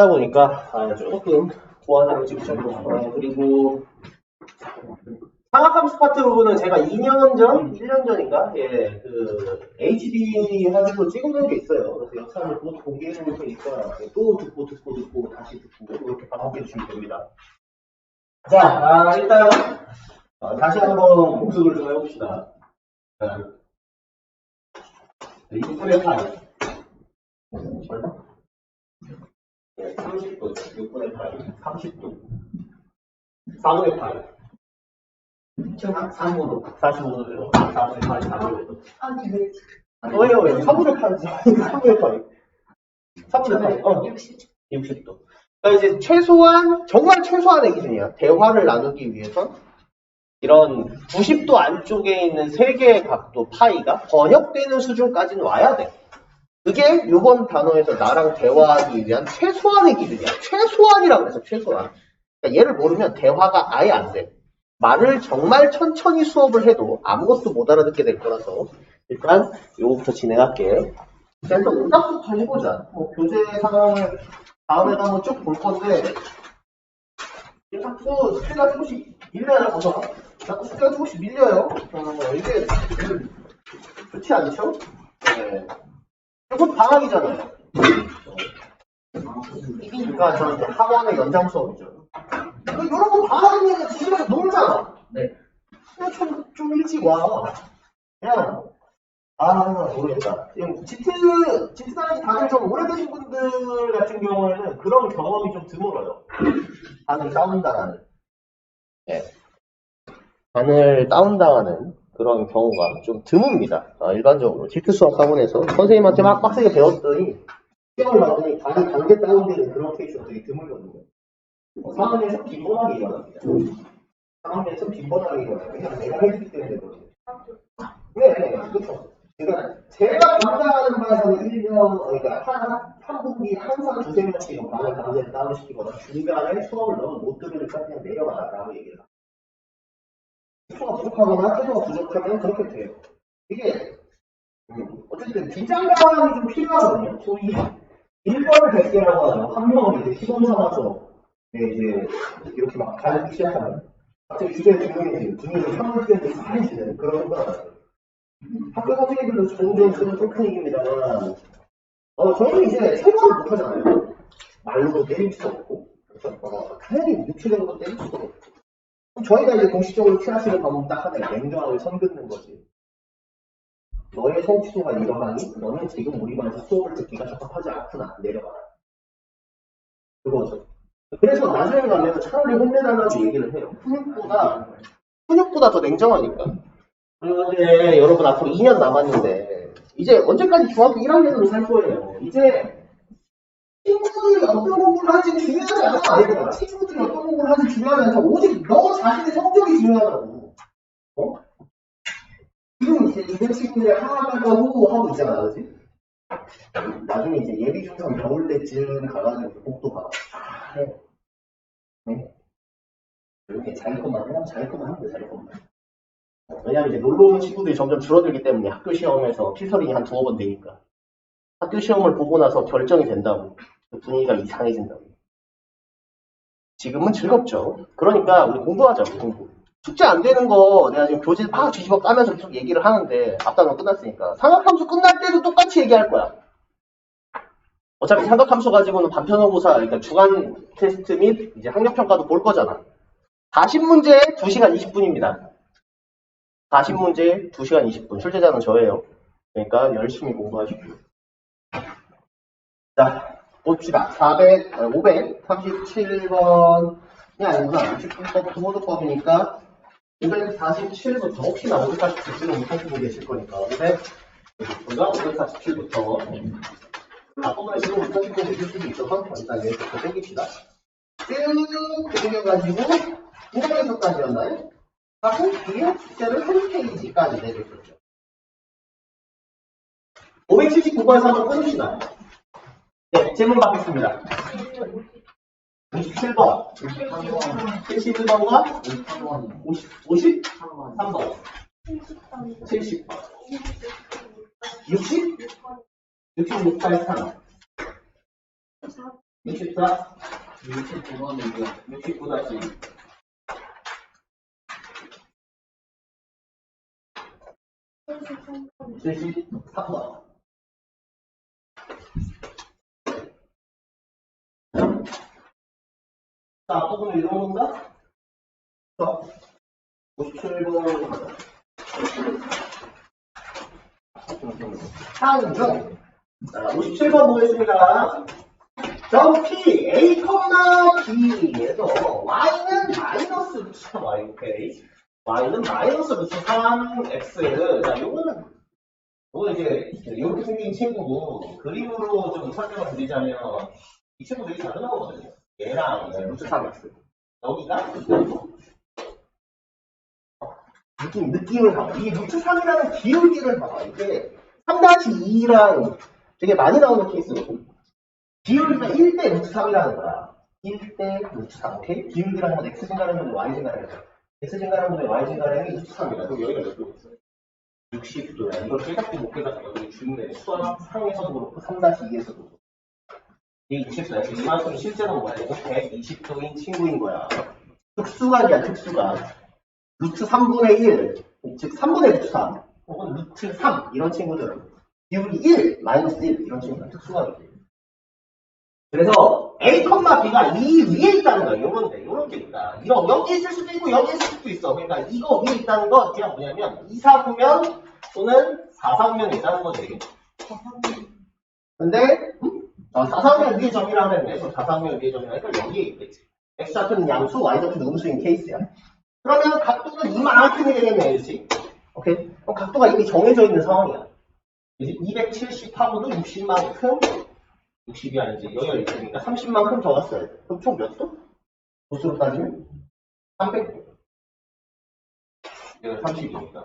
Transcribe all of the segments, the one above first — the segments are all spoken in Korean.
하다 보니까 조금 고화질을 찍으셨고 그리고 상하감수 파트 부분은 제가 2년 전, 1년 전인가 그 HD 화질로 찍어놓은 게 있어요. 그래서 영상을 곧 공개해 놓을 테니까 또 듣고 다시 듣고 이렇게 반복해 주시면 됩니다. 자, 일단 다시 한번 복습을 좀 해봅시다. 6분의 8 얼마? 30도, 6분의 8, 30도, 4분의 8, 45도, 45도죠. 4분의 8, 45도. 왜요? 3분의 8, 3분의 8. 3분의 8, 60도. 그러니까 이제 정말 최소한의 기준이야. 대화를 나누기 위해선 이런 90도 안쪽에 있는 3개의 각도 파이가 번역되는 수준까지는 와야 돼. 그게 이번 단어에서 나랑 대화하기 위한 최소한의 기준이야. 최소한이라고 해서 최소한. 그러니까 얘를 모르면 대화가 아예 안 돼. 말을 정말 천천히 수업을 해도 아무것도 못 알아듣게 될 거라서 일단 요거부터 진행할게. 일단 오답부터 해보자. 교재 상황을 다음에도 한번 쭉 볼 건데 자꾸 숙제가 조금씩 밀려요. 자꾸 숙제가 조금씩 밀려요. 이게 좋지 않죠? 네. 이건 방학이잖아요. 그러니까 저는 학원의 연장 수업이죠. 여러분 방학이면 집에서 놀잖아. 네. 그냥 좀 일찍 와. 그냥 모르겠다. 지트단이 다들 좀 오래되신 분들 같은 경우에는 그런 경험이 좀 드물어요. 반을 다운당하는. 네. 반을 다운당하는 그런 경우가 좀 드뭅니다. 일반적으로. 지트 수학 학원에서 선생님한테 막 빡세게 배웠더니 시험을 받더니 반이 강제 다운되는 그런 케이스가 되게 드물거든요. 상황에서 빈번하게 일어납니다. 상황에서 빈번하게 일어나요. 그냥 내가 해주기 때문에 그렇죠. 네, 그렇죠. 그러니까 제가 감당하는 바에서는 1년, 그러니까 한 분기 항상 2~3명씩 반을 강제로 다운시키거나 중간에 수업을 너무 못 들으니까 그냥 내려가라라고 얘기를 합니다. 수가 부족하거나 태도가 부족하면 그렇게 돼요. 이게 어쨌든 긴장감이 좀 필요하거든요. 소위 1번을 100개라고 하죠. 한 명은 이제 시범 삼아서 이제 이렇게 막 가르치기 시작하면 갑자기 주제에 조용해지는 분위기 상물되는 사해지는 그런 거. 학교 선생님들도 종종 쓰는 테크닉입니다만 저희는 이제 생각을 못하잖아요. 말로도 때릴 수 없고 당연히 육체적으로 때릴 수도 없고 그럼 저희가 이제 공식적으로 취하시는 방법은 딱 하나예요. 냉정하게 선 긋는 거지. 너의 성취도가 이러하니 너는 지금 우리 반에서 수업을 듣기가 적합하지 않구나. 내려가라. 그거죠. 그래서 나중에 가면 차라리 혼내달라고 얘기를 해요. 훈육보다 더 냉정하니까. 그런데 여러분 앞으로 2년 남았는데 이제 언제까지 중학교 1학년으로 살 거예요. 이제 친구들이 어떤 공부를 하지 중요하지 않아. 친구들이 어떤 공부를 하지 중요하지 않아. 오직 너 자신의 성적이 중요하다고. 지금 이제 이번 친구들이 하나가 호호하고 있잖아. 그렇지? 나중에 이제 예비 중상 겨울 때쯤 가가지고 복도 가. 네. 이렇게 자기 것만 하면 자기 것만 하면 돼. 자기 것만. 왜냐면 이제 놀러 오는 친구들이 점점 줄어들기 때문에 학교 시험에서 필터링이 한 2~5번 되니까. 학교 시험을 보고 나서 결정이 된다고. 분위기가 이상해진다고. 지금은 즐겁죠. 그러니까 우리 공부하자, 공부. 숙제 안 되는 거 내가 지금 교재 막 뒤집어 까면서 계속 얘기를 하는데 앞단은 끝났으니까. 삼각함수 끝날 때도 똑같이 얘기할 거야. 어차피 삼각함수 가지고는 반편호고사, 그러니까 주간 테스트 및 이제 학력평가도 볼 거잖아. 40문제 2시간 20분입니다. 40문제 2시간 20분. 출제자는 저예요. 그러니까 열심히 공부하십시오. 자, 봅시다. 537번이 아니구나. 60분법부터 모두법이니까 547부터 혹시나 547을 못하시고 계실 거니까 547부터 앞부분에 지금 못하시고 계실 수도 있어서 일단 여기부터 땡깁시다. 쭉 그려가지고 2단에서까지였나요? 하고 뒤에 숙제를 3페이지까지 내줬죠. 579번에서 한번 끊읍시다. 네, 질문 받겠습니다. 57번, 71번과 53번, 70번, 60? 66, 83. 64, 69번이고요. 69다시 73번. 자, 앞부분을 이런 건가? 57번. 항중. 자, 57번 보겠습니다. 점 P, A, B에서 Y는 마이너스 루트 3Y, 오케이. Y는 마이너스 루트 3X. 자, 요거 이제, 이렇게 생긴 친구고, 그림으로 좀 설명을 드리자면, 이 친구들이 작은 거거든요. 얘랑 루트 3X. 여기가, 느낌을 봐봐. 이 루트 3이라는 기울기를 봐봐. 이게 3-2랑 되게 많이 나오는 케이스거든. 기울기가 1대 루트 3이라는 거야. 1대 루트 3, 오케이? 기울기라는 건 X 증가량분의 Y 증가량이야. X 증가량분의 Y 증가량이 루트 3이다. 그럼 여기가 몇 도 있어요? 60도야. 이걸 깨닫고 못 깨닫고 여기 중요해. 수학상에서도 그렇고 3-2에서도. 이 60도야. 이만큼 실제로 뭐야? 120도인 친구인 거야. 특수각이야, 특수각. 루트 3분의 1, 즉 3분의 루트 3, 혹은 루트 3 이런 친구들은 기울기 1, 마이너스 1 이런 친구들은 특수각이지. 그래서 A, B가 이 위에 있다는 거야. 요런 게 있다. 여기 있을 수도 있고 여기 있을 수도 있어. 그러니까 이거 위에 있다는 건 그냥 뭐냐면 2사구면 또는 4사구면이 있다는 거지. 근데 4사구면 위에 점이라고 했네. 4사구면 위에 점이라니까 여기에 있겠지. X좌표는 양수, Y좌표는 음수인 케이스야. 그러면 각도는 이만큼이 되겠네, 그렇지? 오케이? 그럼 각도가 이미 정해져 있는 상황이야. 이제 270하고도 60만큼, 60이 아니지, 여기가 있으니까 30만큼 더 왔어요. 그럼 총 몇 도? 도수로 따지면? 300도. 여기가 30이니까.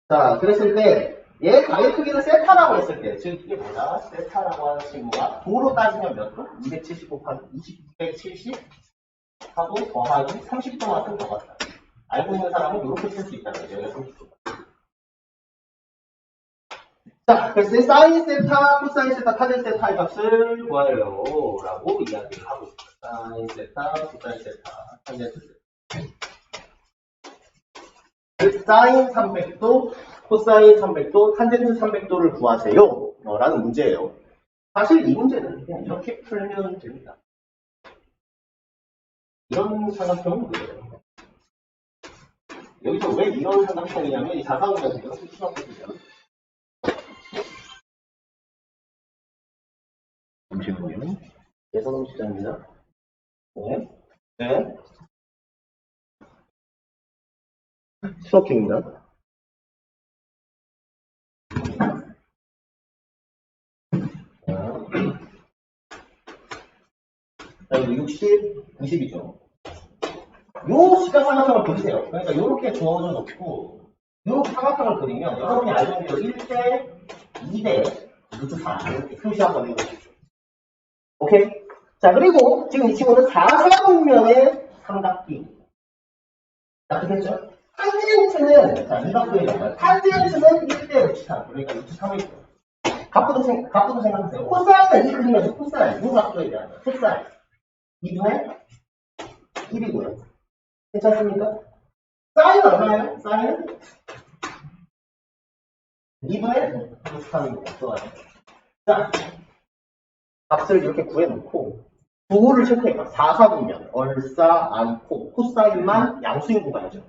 자, 그랬을 때, 얘 가위 크기는 세타라고 했을 때, 즉, 이게 뭐다? 세타라고 하는 친구가 도로 따지면 몇 도? 270 곱하기 270 하고 더하기 30도만큼 더 왔다. 알고 있는 사람은 이렇게 쓸 수 있다는 거죠. 여기가 30도. 자, 그래서 사인 세타, 코사인 세타, 타젠 세타의 값을 구하래요. 라고 이야기를 하고 있어요. 사인 세타, 코사인 세타, 타젠트 세타. 사인 300도, 코사인 300도, 탄젠트 300도를 구하세요. 라는 문제예요. 사실 이 문제는 그냥 이렇게 풀면 됩니다. 이런 삼각형은 뭐예요? 여기서 왜 이런 삼각형이냐면 이 자사구면서 이렇게 추락해주면 잠시만요. 예선음 시작입니다. 네. 네. 스토킹입니다. 자, 이거 60, 90이죠. 요 시각 삼각형을 그리세요. 그러니까 요렇게 주어져 놓고 요 삼각형을 그리면 여러분이 알고 있는 1대 2대 루트 4 이렇게 표시 한번 해보십시오. 오케이? 자, 그리고 지금 이 친구는 4사분면의 삼각비. 자, 그랬죠? 탄젠트는, 자, 이 각도에 나와요. 탄젠트는 1대 루트 3. 그러니까 루트 3이고. 각도도 생각하세요. 코사인은 이 그림에서 코사인, 이 각도에 대한 코사인. 2분의 1이고요. 괜찮습니까? 사인은 얼마예요? 사인은 2분의 루트 3입니다. 좋아요. 자, 값을 이렇게 구해놓고 부호를 체크해봐. 4사분면, 얼싸, 않고, 코사인만 양수인 구간이죠.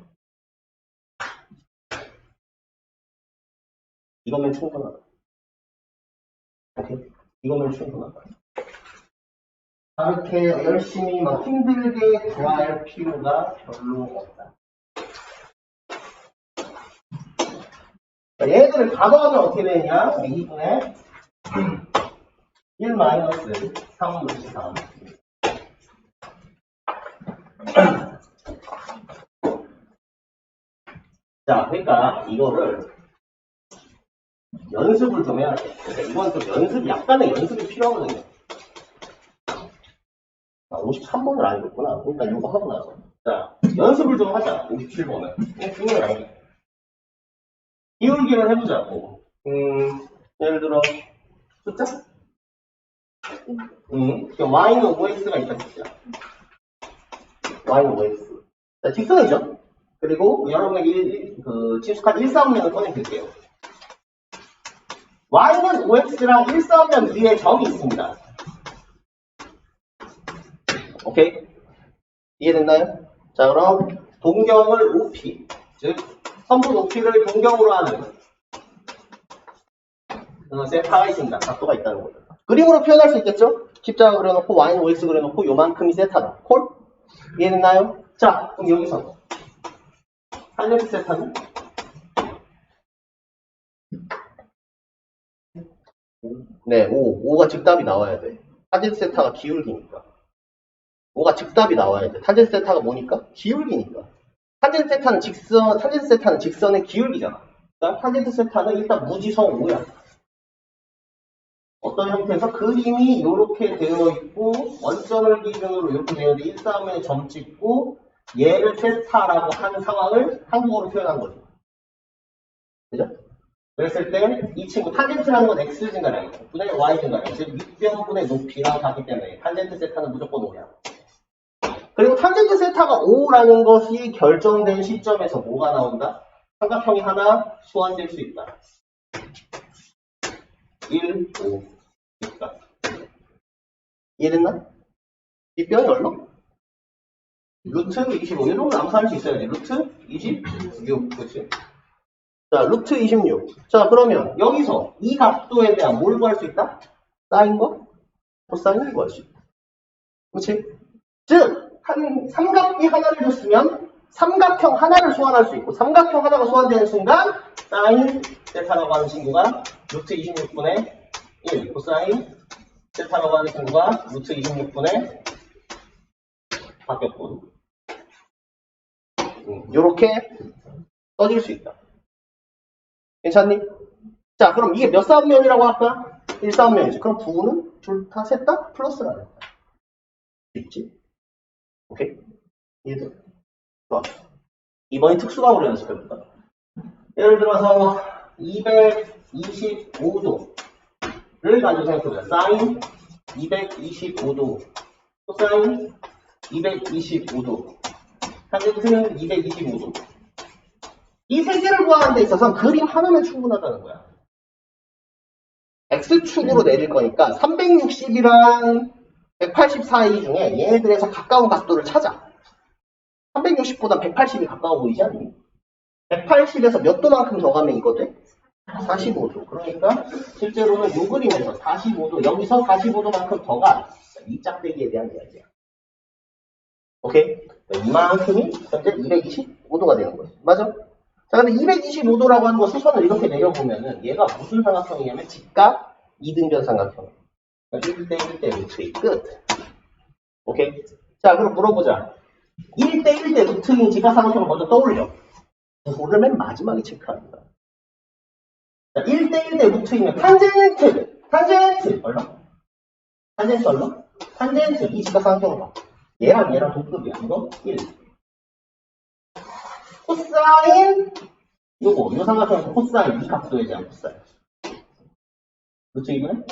이거면 충분하다. 오케이? 이거면 충분하다. 이렇게 열심히 막 힘들게 구할 필요가 별로 없다. 얘들을 다 더하면 어떻게 되냐? 2분의 1 마이너스 3 루트 3. 자, 그러니까 이거를 연습을 좀 해야 돼. 그러니까 이건 좀 약간의 연습이 필요하거든요. 53번을 안 읽었구나. 그러니까 이거 하고 나서. 자, 연습을 좀 하자. 57번은. 중요해. 기울기를 해보자고. 예를 들어, 숫자? 그럼 y는 5x가 있다 진짜. y는 5x. 자, 직선이죠. 그리고 여러분에게 친숙한 1사분면을 꺼내드릴게요. y는 5x랑 1사분면 위에 점이 있습니다. 오케이? 이해됐나요? 자, 그럼 동경을 높이, 즉 선부 높이를 동경으로 하는 세타가 있습니다. 각도가 있다는 거죠. 그림으로 표현할 수 있겠죠? 십자가 그려놓고 y는 5x 그려놓고 요만큼이 세타다. 콜? 이해됐나요? 자, 그럼 여기서 탄젠트 세타는 네, 5가 즉답이 나와야 돼. 탄젠트 세타가 기울기니까. 5가 즉답이 나와야 돼. 탄젠트 세타가 뭐니까? 기울기니까. 탄젠트 세타는 직선의 기울기잖아. 그러니까 탄젠트 세타는 일단 무지성 5야. 어떤 형태에서 그림이 이렇게 되어 있고 원점을 기준으로 이렇게 되어 있는데 1사분면에 점 찍고 얘를 세타라고 하는 상황을 한국어로 표현한 거죠. 그죠? 그랬을 때 이 친구 탄젠트라는 건 x 증가량이고 분의 y 증가량, 즉 윗변분의 높이랑 같기 때문에 탄젠트 세타는 무조건 5야. 그리고 탄젠트 세타가 5라는 것이 결정된 시점에서 뭐가 나온다? 삼각형이 하나 소환될 수 있다. 1, 5. 그러니까. 이해됐나? 뒷변이 얼마? 루트 25. 이 정도는 암산할 수 있어야지. 루트 26. 그치? 자, 루트 26. 자, 그러면 여기서 이 각도에 대한 뭘 구할 수 있다? 사인과 코사인을 구할 수 있다. 그치? 즉, 삼각비 하나를 줬으면 삼각형 하나를 소환할 수 있고 삼각형 하나가 소환되는 순간 사인 세타라고 하는 친구가 루트 26분의 1 코사인 세타라고 하는 친구가 루트 26분의 바뀌었군. 요렇게 써질 수 있다. 괜찮니? 자, 그럼 이게 몇 사분면이라고 할까? 1사분면이지. 그럼 부호는 둘 다 셋 다 플러스라는 거야. 있지? 오케이? 이해돼? 좋아. 이번에 특수각으로 연습해볼까? 예를 들어서 225도를 가지고 생각해보자. 사인 225도, 코사인 225도, 탄젠트는 225도. 이 세 개를 구하는 데 있어서 그림 하나면 충분하다는 거야. X축으로 내릴 거니까 360이랑 180 사이 중에 얘네들에서 가까운 각도를 찾아. 360보다 180이 가까워 보이지 않니? 180에서 몇 도만큼 더 가면 이거 돼? 45도. 그러니까 실제로는 요 그림에서 45도, 여기서 45도만큼 더 가. 이 짝대기에 대한 이야기야. 오케이? 이만큼이 현재 225도가 되는 거지. 맞아? 자, 근데 225도라고 하는 거 수선을 이렇게 내려보면은 얘가 무슨 삼각형이냐면 직각 이등변 삼각형. 1대 1대 루트의 끝. 오케이? 자, 그럼 물어보자. 1대 1대 루트인 직각 삼각형을 먼저 떠올려. 그거를 맨 마지막에 체크합니다. 자, 1대 1대 루트이면 탄젠트 얼마? 탄젠트 얼마? 탄젠트 이 직각 삼각형을 봐. 얘랑 동급이야. 이거 1. 코사인 요 삼각형에서 코사인 이 각도에 대한 코사인. 루트 2는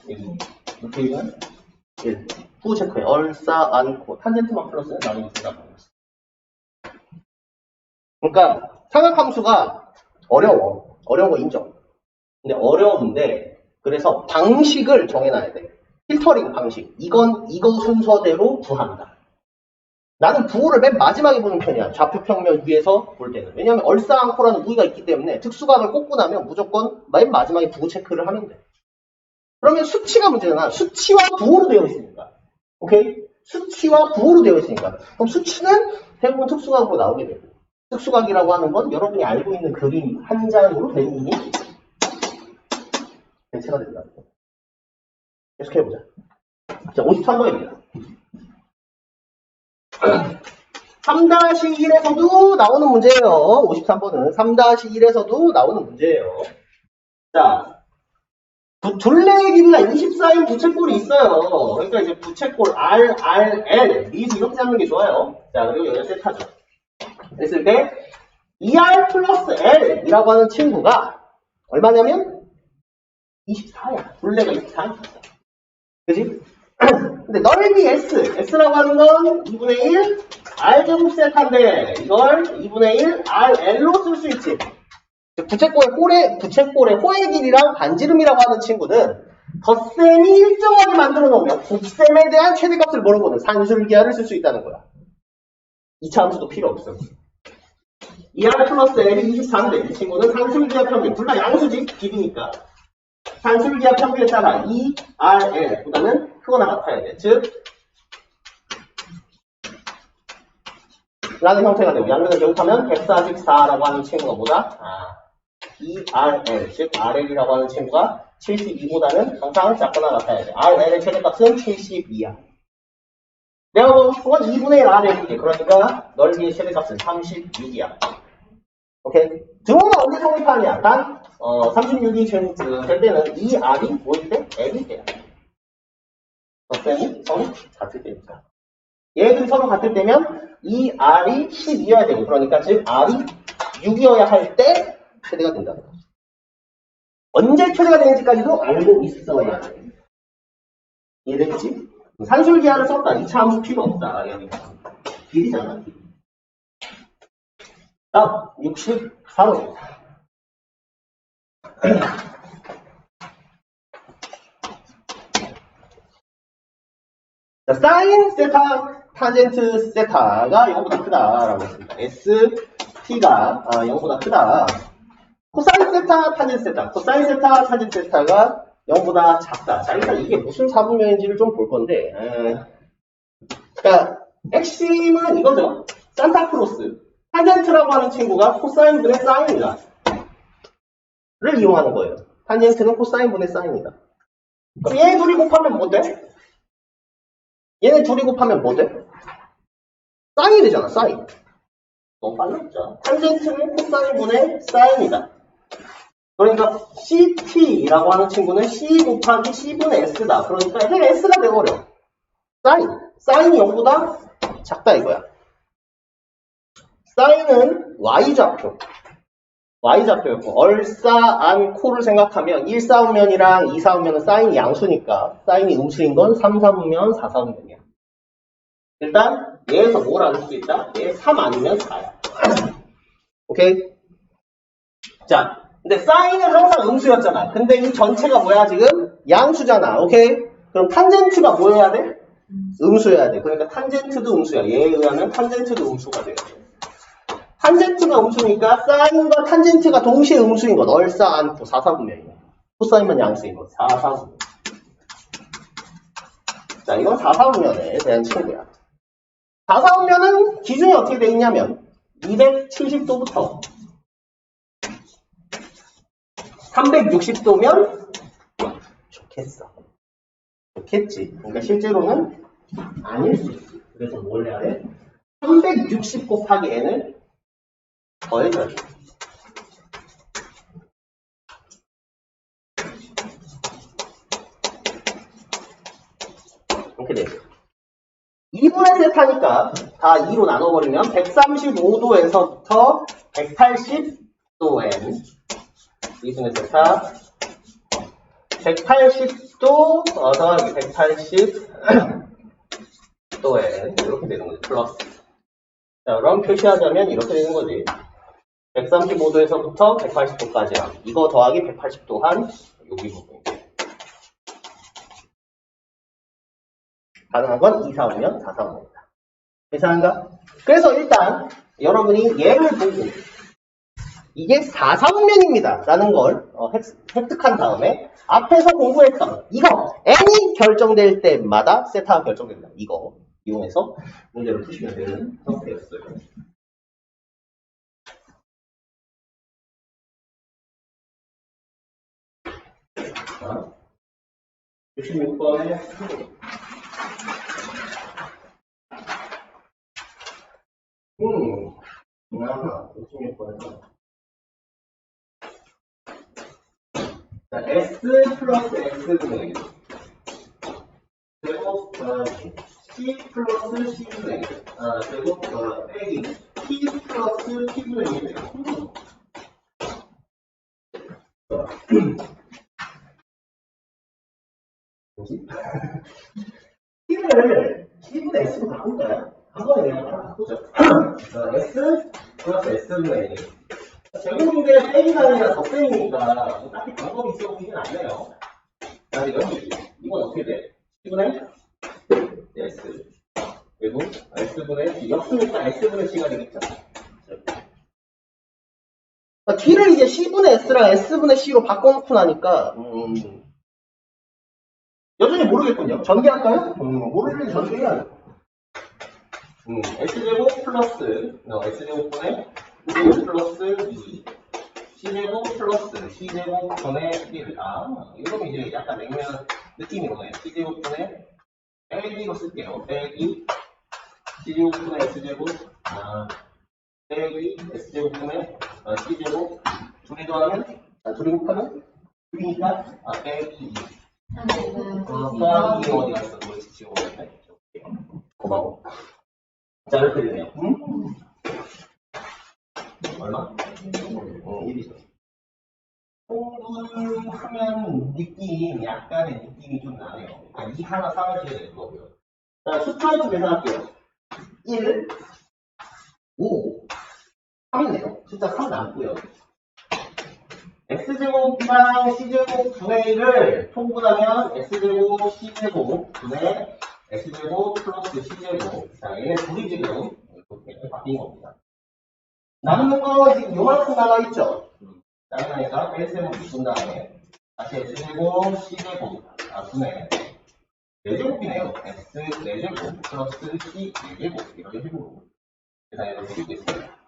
1. 루트 2는 1. 후 체크해. 얼싸 않고 탄젠트만 플러스는 나누기 둘 다 마이너스. 그러니까 삼각함수가 어려워. 어려운 거 인정. 근데 어려운데 그래서 방식을 정해놔야 돼. 필터링 방식. 이거 순서대로 구한다. 나는 부호를 맨 마지막에 보는 편이야. 좌표평면 위에서 볼 때는. 왜냐하면 얼싸안코라는 무기가 있기 때문에 특수각을 꽂고 나면 무조건 맨 마지막에 부호 체크를 하면 돼. 그러면 수치가 문제잖아. 수치와 부호로 되어 있으니까. 오케이? 수치와 부호로 되어 있으니까. 그럼 수치는 대부분 특수각으로 나오게 되고. 특수각이라고 하는 건 여러분이 알고 있는 그림 한 장으로 대부분이 대체가 된다. 계속해보자. 자, 53번입니다. 3-1에서도 나오는 문제예요. 53번은 3-1에서도 나오는 문제예요. 자, 둘레의 길이가 24인 부채꼴이 있어요. 그러니까 이제 부채꼴 R, R, L 미리 이렇게 잡는 게 좋아요. 자, 그리고 여기가 세타죠. 그랬을 때 ER 플러스 L이라고 하는 친구가 얼마냐면 24야. 둘레가 24야. 그지? 근데 넓이 S라고 하는 건 2분의 1 R제곱 세타인데 이걸 2분의 1 RL로 쓸 수 있지. 부채꼴의 호의 길이랑 반지름이라고 하는 친구는 덧셈이 일정하게 만들어 놓으면 곱셈에 대한 최대값을 물어보는 산술기하를 쓸 수 있다는 거야. 2차 함수도 필요 없어. 2R 플러스 L이 24인데 이 친구는 산술기하 평균, 둘 다 양수지, 길이니까. 산술기하 평균에 따라 2RL 보다는 크거나 같아야 돼. 즉 라는 형태가 되고 양변을 제곱하면 144라고 하는 친구가 뭐다? 2RL, 즉 RL이라고 하는 친구가 72보다는 항상 작거나 같아야 돼. RL의 최대값은 72야. 내가 본 건 2분의 1 RL이지. 그러니까 넓이의 최대값은 36이야. 오케이? 등호는 언제 성립하느냐? 단 36이 될 때는 2R이 뭐일 때? L일 때야. 덧셈이 서로 같을 때니까. 얘들이 서로 같을 때면 2R이 12여야 되고 그러니까 즉 R이 6이어야 할 때 최대가 된다는 거죠. 언제 최대가 되는지까지도 알고 있어야 돼. 이해되겠지? 산술기하를 썼다. 2차 함수 필요 없다. 길이잖아. 다음 64로 자, 사인 세타 탄젠트 세타가 0보다 크다라고 했습니다. ST가 0보다 크다. 코사인 세타 탄젠트 세타, 코사인 세타 탄젠트 세타가 0보다 작다. 자, 일단 이게 무슨 사분면인지를 좀 볼 건데, 그러니까 핵심은 이거죠. 산타크로스 탄젠트라고 하는 친구가 코사인분의 사인이다. 를 이용하는 거예요. 탄젠트는 코사인분의 사인이다. 그럼 얘 둘이 곱하면 뭐 돼? 얘네 둘이 곱하면 뭐 돼? 사인이 되잖아, 사인. 너무 빨랐죠? 탄젠트는 코사인분의 사인이다. 그러니까 CT라고 하는 친구는 C 곱하기 C분의 S다. 그러니까 얘는 S가 돼버려. 사인이 0보다 작다 이거야. 사인은 Y좌표였고 얼싸안코를 생각하면 1사분면이랑 2사분면은 사인이 양수니까 사인이 음수인 건 3사분면, 4사분면이야. 일단 얘에서 뭘 알 수 있다? 얘 3 아니면 4야. 오케이? 자, 근데 사인은 항상 음수였잖아. 근데 이 전체가 뭐야 지금? 양수잖아. 오케이? 그럼 탄젠트가 뭐 해야 돼? 음수여야 돼. 그러니까 탄젠트도 음수야. 얘에 의하면 탄젠트도 음수가 돼요. 탄젠트가 음수니까 사인과 탄젠트가 동시에 음수인 건 얼싸안코 4사분면이야. 코사인만 양수인 건 4사분면. 자, 이건 4사분면에 대한 친구야. 4사분면은 기준이 어떻게 돼 있냐면 270도부터 360도면 좋겠어. 좋겠지. 그러니까 실제로는 아닐 수 있어. 그래서 뭘 해야 돼? 360 곱하기 n을 더해줘야 돼. 이렇게 돼. 2분의 세타니까 다 2로 나눠버리면 135도에서부터 180도 n 2분의 세타 180도 더하기 180도 n 이렇게 되는 거지. 플러스. 자, 그럼 표시하자면 이렇게 되는 거지. 135도에서부터 180도까지야. 이거 더하기 180도 한 여기 부분. 가능한 건 2, 4분면, 4, 4분면이다. 괜찮은가? 그래서 일단 여러분이 얘를 보고 이게 4, 4분면입니다. 라는 걸 획득한 다음에 앞에서 공부했던 이거 n이 결정될 때마다 세타가 결정됩니다. 이거 이용해서 문제를 푸시면 되는 형태였어요. 자, 66번에 66번에서 자, S 플러스 X분의 제곱 C 플러스 C분의 제곱 빼기 T 플러스 T분의 1이네요. 뭐지? T를 C분의 S로 바꿀까요? 한 번에 그냥 바꾸죠. S 플러스 S분의 N. 제곱인데 빼기가 아니라 덧셈이니까 뭐 딱히 방법이 있어 보이진 않네요. 자, 여기 이건 어떻게 돼? C분의 S 그리고 S분의 역수니까 S분의 C가 되겠죠. T를 이제 C분의 S랑 S분의 C로 바꿔놓고 나니까 여전히 모르겠군요. 전개할까요? 모르면 전개해야죠. S제곱 플러스 S제곱분의 C제곱 플러스 2 C제곱 플러스 C제곱분의 1 이러면 이제 약간 냉면 느낌이 오네요. C제곱분의 빼기로 쓸게요. 빼기 C제곱분의 S제곱 빼기 S제곱분의 C제곱 둘이 더하면 둘이 곱하면 2니까 빼기 2 더하기 어디 갔어? 지금 고마워. 자, 이렇게 되네요. 얼마? 1이죠. 공부하면 약간의 느낌이 좀 나네요. 이 하나 사라져야 되는 거고요. 자, 숫자 좀 계산할게요. 1, 5, 3이네요. 숫자 3 남고요. X제곱이랑 C제곱 분의 1을 통분하면 X제곱 C제곱 분의 X제곱 플러스 C제곱. 자, 얘네 둘이 지금 이렇게 바뀐 겁니다. 남는 거 지금 요만큼 남아있죠? 남으니까 뺄셈을 묶은 다음에 다시 X제곱 C제곱 분의 4제곱이네요. X 4제곱 플러스 C 4제곱 이런 식으로 계산해 드리고 있습니다.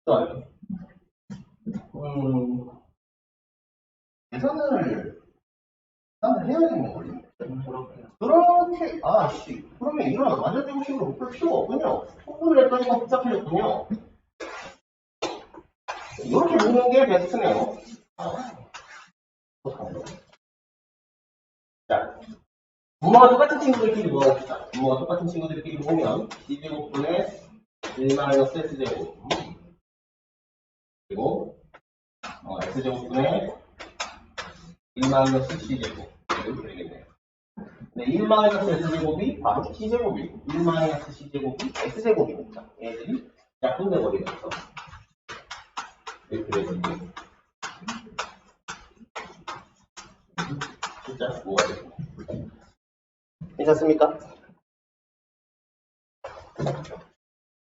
좋아요. 계산을 해야겠는 거지. 그렇게, 그러면 이런 완전 정식으로 못 풀 필요가 없군요. 통분을 했더니만 복잡해졌군요. 이렇게 묶는 게 베스트네요. 자, 분모가 똑같은 친구들끼리 모아봅시다. 분모가 똑같은 친구들끼리 모으면 C제곱분의 1-S제곱 그리고 S제곱분의 1-C제곱 이렇게 되겠네요. 네, 1-S제곱이 바로 C제곱이고 1-C제곱이 S제곱이니까 얘들이 약분돼버리면서 이렇게 되겠습니다. 진짜 뭐가 됩니다. 괜찮습니까?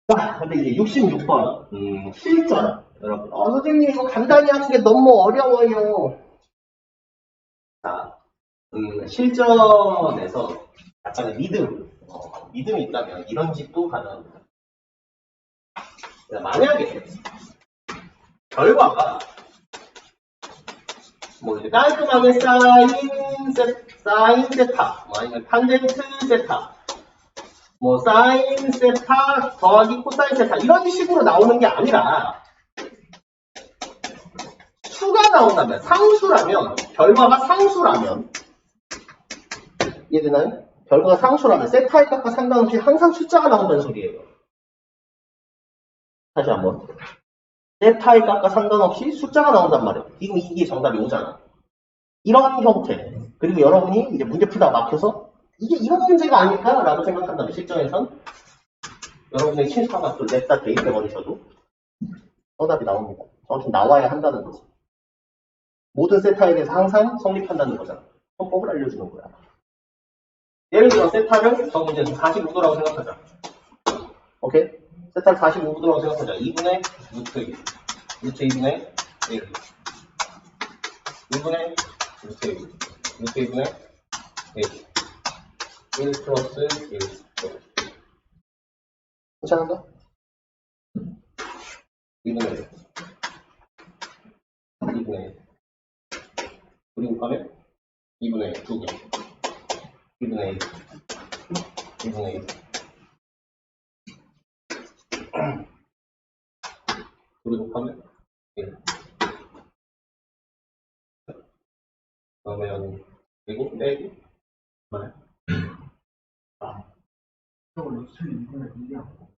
자, 근데 이제 66번 실전 여러분 선생님 이거 간단히 하는 게 너무 어려워요. 자, 실전에서 약간의 믿음이 있다면 이런 식도 가능합니다. 만약에 결과가 뭐 이제 깔끔하게 사인 세타, 아니면 탄젠트 세타, 사인 세타 더하기 코사인 세타 이런 식으로 나오는 게 아니라 수가 나온다면, 상수라면, 결과가 상수라면 이해되나요? 결과가 상수라면 세타의 값과 상관없이 항상 숫자가 나온다는 소리예요. 다시 한번. 세타의 값과 상관없이 숫자가 나온단 말이에요. 지금 이게 정답이 오잖아. 이런 형태. 그리고 여러분이 이제 문제 풀다가 막혀서 이게 이런 문제가 아닐까? 라고 생각한다면 실전에선 여러분의 친수값을 냅다 대입해버리셔도 정답이 나옵니다. 정확히 나와야 한다는 거지. 모든 세타에 대해서 항상 성립한다는 거잖아. 편법을 알려주는 거야. 예를 들어 세타를 저 문제는 45도라고 생각하자. 오케이? 세타를 45도라고 생각하자. 2분의 루트 1. 루트 2분의 1. 1분의 루트 1. 루트 2분의 1. 1 플러스 1. 괜찮은가? 2분의 1. 2분의 1. 그리고 곱하면 2분의 1. 2개. 2분의 1. 2분의 1. 그리고 곱하면 1. 그러면 그리고 빼기 얼마야?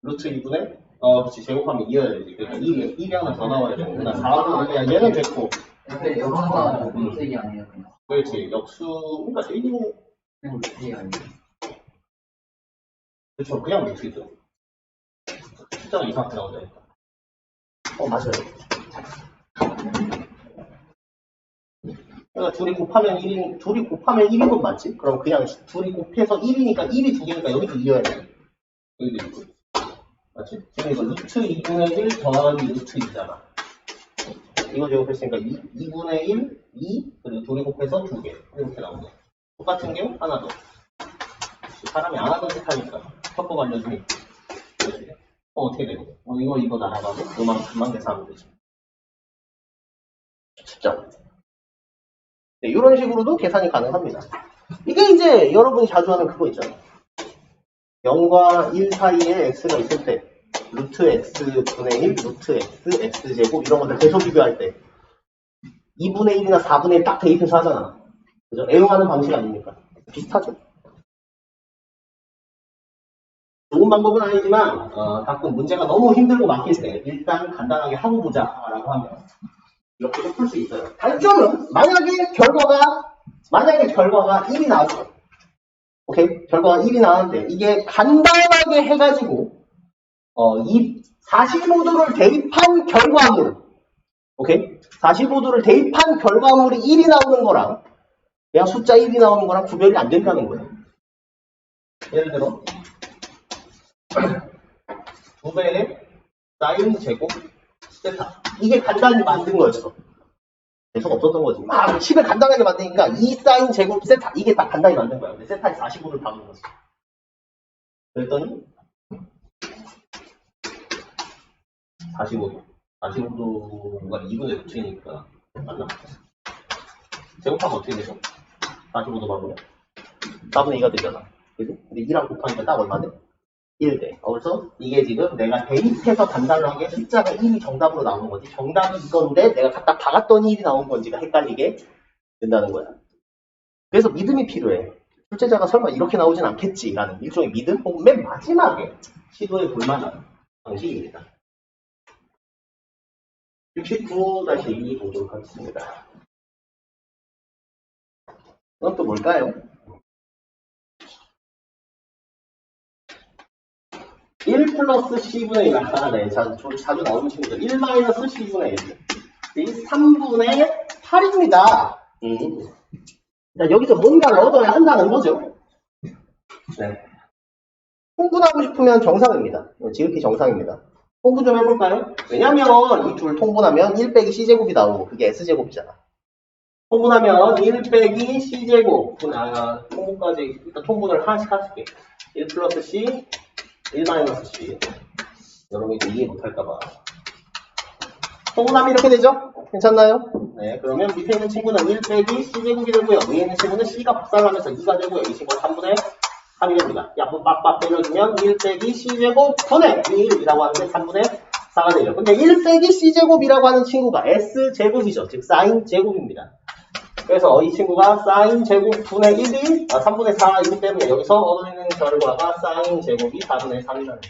루트 2분의 그렇지 제곱하면 2여야 되지. 그러니까 1이 하나 더 나와야 되는구나. 4는 얘는 됐고 근데 영화가 루트이 아니에요 그냥. 그렇지. 역수, 그러니까 1인, 그냥 루트이 아니에요. 그렇죠. 그냥 루트이죠. 숫자가 이상하게 나오니까. 맞아요. 그러니까 둘이 곱하면 1인 건 맞지? 그럼 그냥 둘이 곱해서 1이니까 1이 두 개니까 여기도 2여야 돼. 여기도 2고. 맞지? 지금 이거 루트 2분의 1 더하기 루트 2잖아. 이거 제곱 했으니까 2분의 1, 2, 그리고 둘이 곱해서 2개. 이렇게 나오네. 똑같은 게 하나 더. 사람이 안 하던 짓 하니까. 협법 알려주니. 그렇지? 어떻게 되는 거야? 이거 날아가고, 그만 계산하면 되지. 진짜. 네, 이런 식으로도 계산이 가능합니다. 이게 이제 여러분이 자주 하는 그거 있잖아요. 0과 1 사이에 x가 있을 때 루트 x분의 1, 루트 x, x제곱 이런 것들 계속 비교할 때 2분의 1이나 4분의 1 딱 대입해서 하잖아. 그죠? 애용하는 방식 아닙니까? 비슷하죠. 좋은 방법은 아니지만 가끔 문제가 너무 힘들고 막힐 때 일단 간단하게 하고 보자 라고 하면 이렇게도 풀 수 있어요. 단점은 만약에 결과가 1이 나왔어. 오케이? 결과가 1이 나왔는데 이게 간단하게 해가지고 이 45도를 대입한 결과물, 오케이? 45도를 대입한 결과물이 1이 나오는 거랑 그냥 숫자 1이 나오는 거랑 구별이 안 된다는 거예요. 예를 들어 2배의 사인 제곱 세타, 이게 간단히 만든 거였어. 계속 없었던 거지. 막 10을 간단하게 만드니까 2 사인 제곱 세타, 이게 딱 간단히 만든 거야. 근데 세타에 45도를 박은 거지. 그랬더니 45도. 45도가 2분의 루트이니까 맞나? 제곱하면 어떻게 되죠? 45도 박으면 4분의 2가 되잖아. 그지? 근데 2랑 곱하니까 딱 얼마네? 1대. 그래서 이게 지금 내가 대입해서 간단하게 숫자가 1이 정답으로 나오는 거지. 정답이 이건데 내가 갖다 박았더니 1이 나온 건지가 헷갈리게 된다는 거야. 그래서 믿음이 필요해. 출제자가 설마 이렇게 나오진 않겠지라는 일종의 믿음 혹은 맨 마지막에 시도해 볼 만한 방식입니다. 69-2 보도록 하겠습니다. 이건 또 뭘까요? 1 플러스 C분의 1. 네. 자주 나오는 친구들. 1 마이너스 C분의 1. 3분의 8입니다. 자, 여기서 뭔가를 얻어야 한다는 거죠. 네. 통분하고 싶으면 정상입니다. 지극히 정상입니다. 통분 좀 해볼까요? 왜냐면 이 둘 통분하면 1 빼기 C제곱이 나오고 그게 S제곱이잖아. 통분하면 1 빼기 C제곱. 통분까지 일단 통분을 하나씩 할게. 1 플러스 C, 1 마이너스 C. 여러분이 이해 못할까봐. 통분하면 이렇게 되죠? 괜찮나요? 네, 그러면 밑에 있는 친구는 1 빼기 C제곱이 되고요. 위에 있는 친구는 C가 박살나면서 2가 되고요. 이 친구는 3분의 3이 됩니다. 약분 빡빡 때려주면 1 빼기 C제곱 분의 1이라고 하는데 3분의 4가 되죠. 근데 1 빼기 C제곱이라고 하는 친구가 S제곱이죠. 즉 사인 제곱입니다. 그래서 이 친구가 사인 제곱 분의 1이 3분의 4이기 때문에 여기서 얻어내는 결과가 사인 제곱이 4분의 3이라는 거.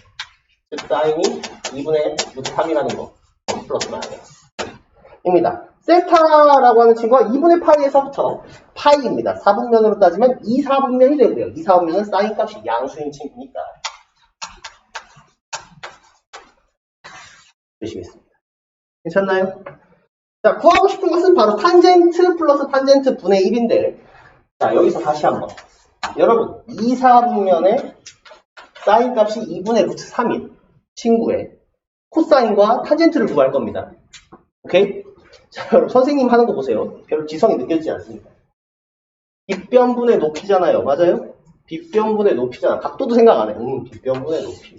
즉 사인이 2분의 3이라는 거. 플러스 마이너스 입니다. 세타라고 하는 친구가 2분의 파이에서부터 파이입니다. 4분면으로 따지면 2, 4분면이 되고요. 2, 4분면은 사인 값이 양수인 친구니까 되시겠습니다. 괜찮나요? 자, 구하고 싶은 것은 바로 탄젠트 플러스 탄젠트 분의 1인데 자, 여기서 다시 한번 여러분 2, 4분면에 사인 값이 2분의 루트 3인 친구의 코사인과 탄젠트를 구할 겁니다. 오케이? 자, 여러분 선생님 하는 거 보세요. 별로 지성이 느껴지지 않습니다. 빗변분의 높이잖아요. 맞아요? 빗변분의 높이잖아. 각도도 생각 안 해. 빗변분의 높이.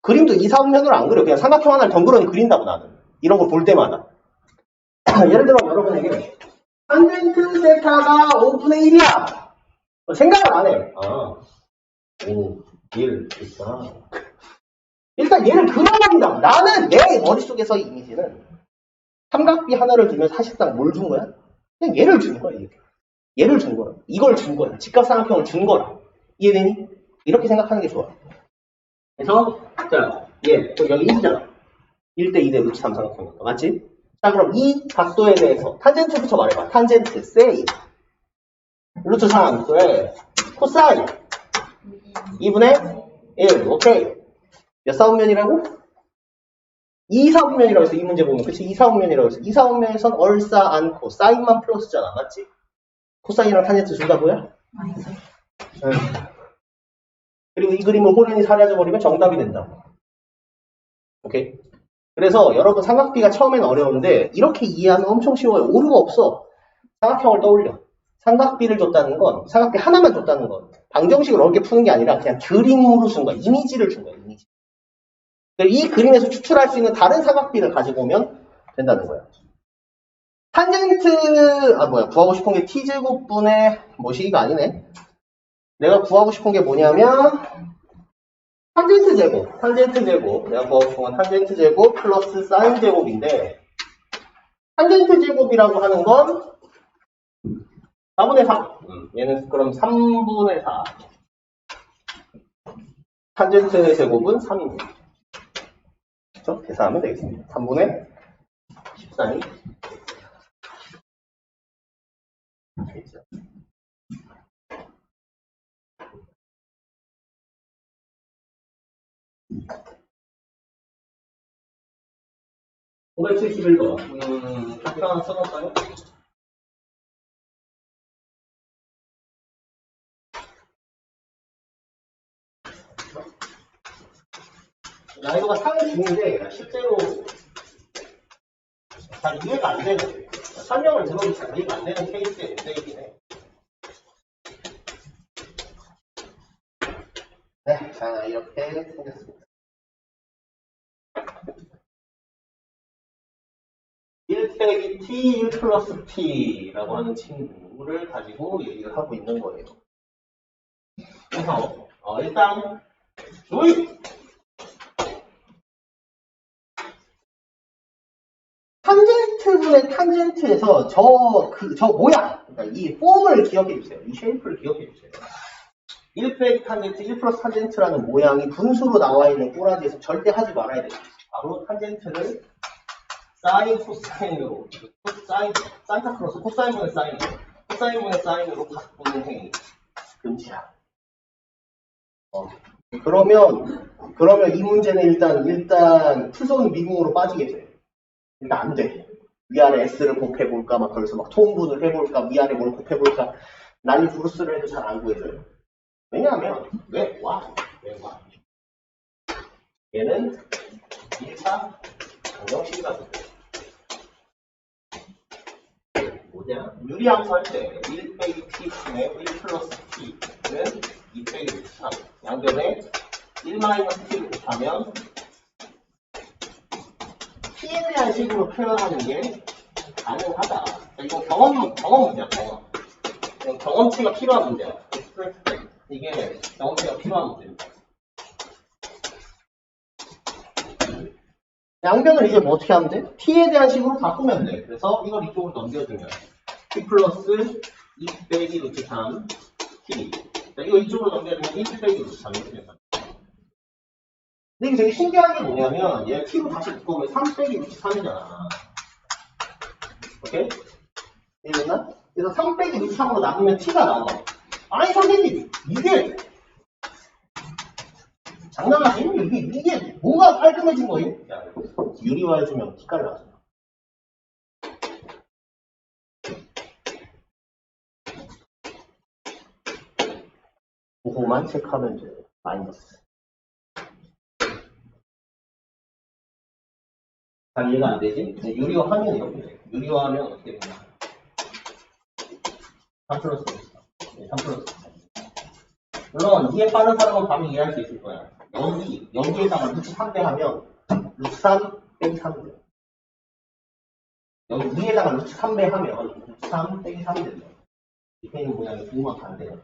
그림도 2, 4분면으로 안 그려. 그냥 삼각형 하나를 덩그러니 그린다고 나는. 이런 걸 볼 때마다. 예를 들어 여러분에게 탄젠트 세타가 5분의 1이야. 생각을 안 해. 5, 1, 있구나. 일단 얘를 그려버린다. 나는 내 머릿속에서 이 이미지는 삼각비 하나를 두면 사실상 뭘 준 거야? 그냥 얘를 준 거야. 이렇게. 얘를 준 거야. 이걸 준 거야. 직각삼각형을 준 거야. 이해되니? 이렇게 생각하는 게 좋아. 그래서 자, 여기 1이잖아. 1대 2대 루트 3 삼각형이니까. 맞지? 자, 그럼 이 각도에 대해서 탄젠트부터 말해봐. 탄젠트, 세이. 루트 3, 왜? 코사인. 2분의 1. 오케이. 몇 사분면이라고? 2사분면이라고 했어. 이 문제 보면. 그치? 2사분면이라고 했어. 2사분면에선 얼싸 않고 사인만 플러스잖아. 맞지? 코사인이랑 탄젠트 둘 다 뭐야? 그리고 이 그림을 호련히 사라져 버리면 정답이 된다. 오케이? 그래서 여러분 삼각비가 처음엔 어려운데 이렇게 이해하면 엄청 쉬워요. 오류가 없어. 삼각형을 떠올려. 삼각비를 줬다는 건 삼각비 하나만 줬다는 건 방정식을 어렵게 푸는 게 아니라 그냥 그림으로 준 거야. 이미지를 준 거야. 이미지. 이 그림에서 추출할 수 있는 다른 삼각비를 가지고 오면 된다는 거야. 탄젠트 구하고 싶은 게 t제곱분의 뭐시기가 아니네. 내가 구하고 싶은 게 뭐냐면 탄젠트 제곱. 내가 구하고 싶은 건 탄젠트 제곱 플러스 사인 제곱인데 탄젠트 제곱이라고 하는 건 4분의 3. 얘는 그럼 3분의 4. 탄젠트의 제곱은 3입니다. 그렇죠? 계산하면 되겠습니다. 3분의 14이 되겠죠. (571번) 답변 하나 써볼까요? 난이도가 상당히 중인데 실제로 잘 이해가 안 되는, 설명을 들어도 잘 이해가 안 되는 케이스의 문제이긴 해. 네, 자 이렇게 생겼습니다. 1 빼기 t, 1 플러스 t라고 하는 친구를 가지고 얘기를 하고 있는 거예요. 그래서 일단 조이! 탄젠트분의 탄젠트에서 저 모양, 그러니까 이 폼을 기억해 주세요. 이 쉐이프를 기억해 주세요. 1 빼기 탄젠트, 1 플러스 탄젠트라는 모양이 분수로 나와 있는 꼬라지에서 절대 하지 말아야 돼요. 바로 탄젠트를 사인 코사인으로, 산타 플러스 코사인분의 사인으로 바꾸는 행위. 금지야. 그러면 이 문제는 일단 투성 미궁으로 빠지게 돼. 일단 안 돼. 위아래 S를 곱해볼까, 그래서 통분을 해볼까, 위아래 뭘 곱해볼까, 난리 브루스를 해도 잘 안 구해져요. 왜냐하면, 왜 와? 얘는 1차 방정식이라고 돼요. 뭐냐? 유리함수할 때 1 빼기 t분의 1 플러스 t는 2 빼기 3. 양변에 1 마이너스 t를 곱하면 t에 대한 식으로 표현하는 게 가능하다. 이건 경험 문제야, 경험치가 필요한 문제야. 이게 경험치가 필요한 문제입니다. 양변을 이제 뭐 어떻게 하면 돼? t에 대한 식으로 바꾸면 돼. 그래서 이걸 이쪽으로 넘겨주면 t 플러스 2 빼기 루트 3 t. 자, 이거 이쪽으로 넘겨주면 1 빼기 루트 3 이렇게 됩니다. 근데 이게 되게 신기한 게 뭐냐면 얘 t로 다시 묶어보면 3 빼기 루트 3이잖아. 오케이? 이해됐나? 그래서 3 빼기 루트 3으로 나누면 t가 나와. 아니 선생님 이게 장난하세요? 이게 뭐가 깔끔해진 거예요? 유리화 해주면 티깔 나죠. 그거만 체크하면 돼요. 마이너스. 잘 이해가 안 되지? 유리화 하면 이렇게 돼요. 유리화 하면 어떻게 되냐? 3 플러스 3 플러스. 물론 이해 빠른 사람은 바로 이해할 수 있을 거야. 여기에다가 루트 3배 하면 루트 3 빼기 3이 돼요. 여기 위에다가 루트 3배 하면 루트 3 빼기 3이 됩니다. 밑에 있는 모양이 궁금한 반대예요.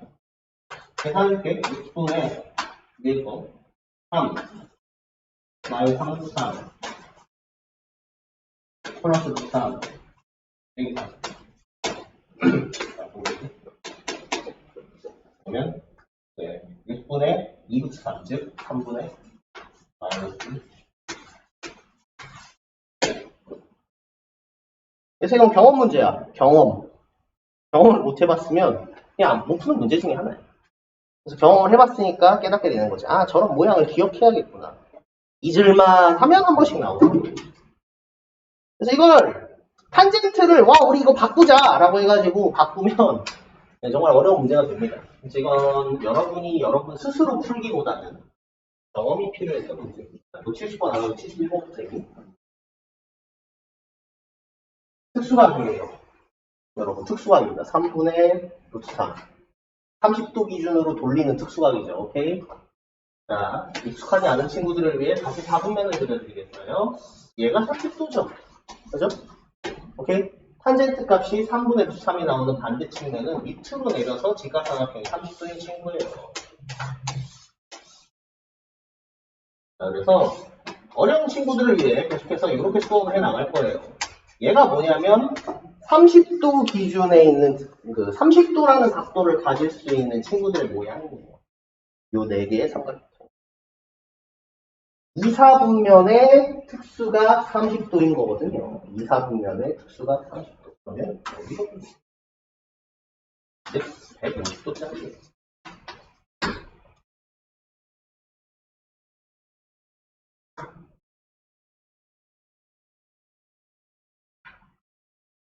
계산할게. 6분의 위에 거 3 마이너스 3 루트 3 플러스 루트 3 빼기 3. 그러면 6분의 2 루트 3, 즉 3분의 마이너스 그래서 이건 경험 문제야. 경험을 못 해봤으면 그냥 못 푸는 문제 중에 하나야. 그래서 경험을 해봤으니까 깨닫게 되는 거지. 아, 저런 모양을 기억해야겠구나. 잊을만 하면 한 번씩 나오고. 그래서 이걸 탄젠트를 우리 이거 바꾸자라고 해가지고 바꾸면 정말 어려운 문제가 됩니다. 그래서 이건 여러분 스스로 풀기보다는 경험이 필요해서 문제입니다. 70번 안 하고 71번부터 얘기합니다. 특수각이에요. 여러분 특수각입니다. 3분의 루트 3. 30도 기준으로 돌리는 특수각이죠. 오케이? 자, 익숙하지 않은 친구들을 위해 다시 4분면을 그려드리겠어요. 얘가 30도죠. 그죠? 오케이? 탄젠트 값이 3분의 루트 3이 나오는 반대 측면은 밑으로 내려서 직각삼각형이 30도인 친구예요. 자, 그래서 어려운 친구들을 위해 계속해서 이렇게 수업을 해 나갈 거예요. 얘가 뭐냐면 30도 기준에 있는 그 30도라는 각도를 가질 수 있는 친구들의 모양이에요. 요 4개의 삼각형. 2, 4분면의 특수가 30도인 거거든요. 2, 4분면의 특수가 30도. 그러면 여기로 150도짜리.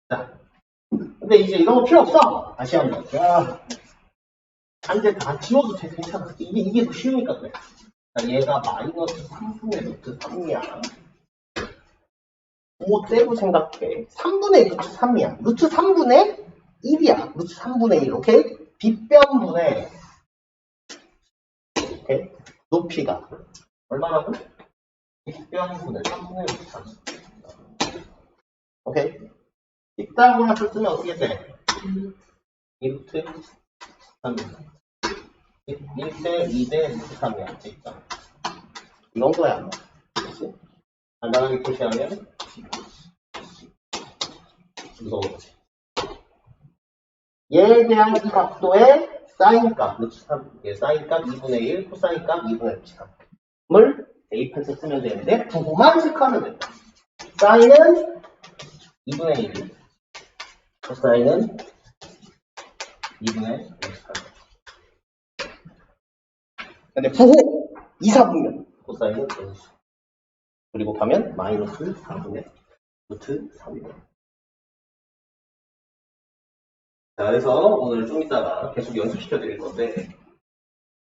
자, 근데 이제 이런 거 필요 없어. 다시 한번. 이제 다 지워도 돼. 괜찮아. 이게 더 쉬우니까 그래. 자, 얘가 마이너스 3분의 루트 3이야. 5대로 생각해. 3분의 루트 3이야. 루트 3분의 1이야. 루트 3분의 1. 오케이? 빗변분의 오케이? 높이가 얼마라고? 빗변분의 3분의 루트 3. 오케이? 빗다고나서 쓰면 어떻게 돼? 2루트 3이야. 1대 2대 루트 3이야. 직접. 이건 거야. 그렇지? 간단하게 표시하면 무서워지. 얘에 대한 이 각도의 사인값, 루트 3, 사인값 2분의 1, 코사인값 2분의 루트 3을 대입해서 쓰면 되는데 부호만 체크하면 된다. 사인은 2분의 1, 코사인은 2분의 루트 3. 근데 부호 2, 4분면 코사인은 변수. 그리고 가면 마이너스 4분의 루트 3이다. 자, 그래서 오늘 좀 이따가 계속 연습시켜 드릴 건데,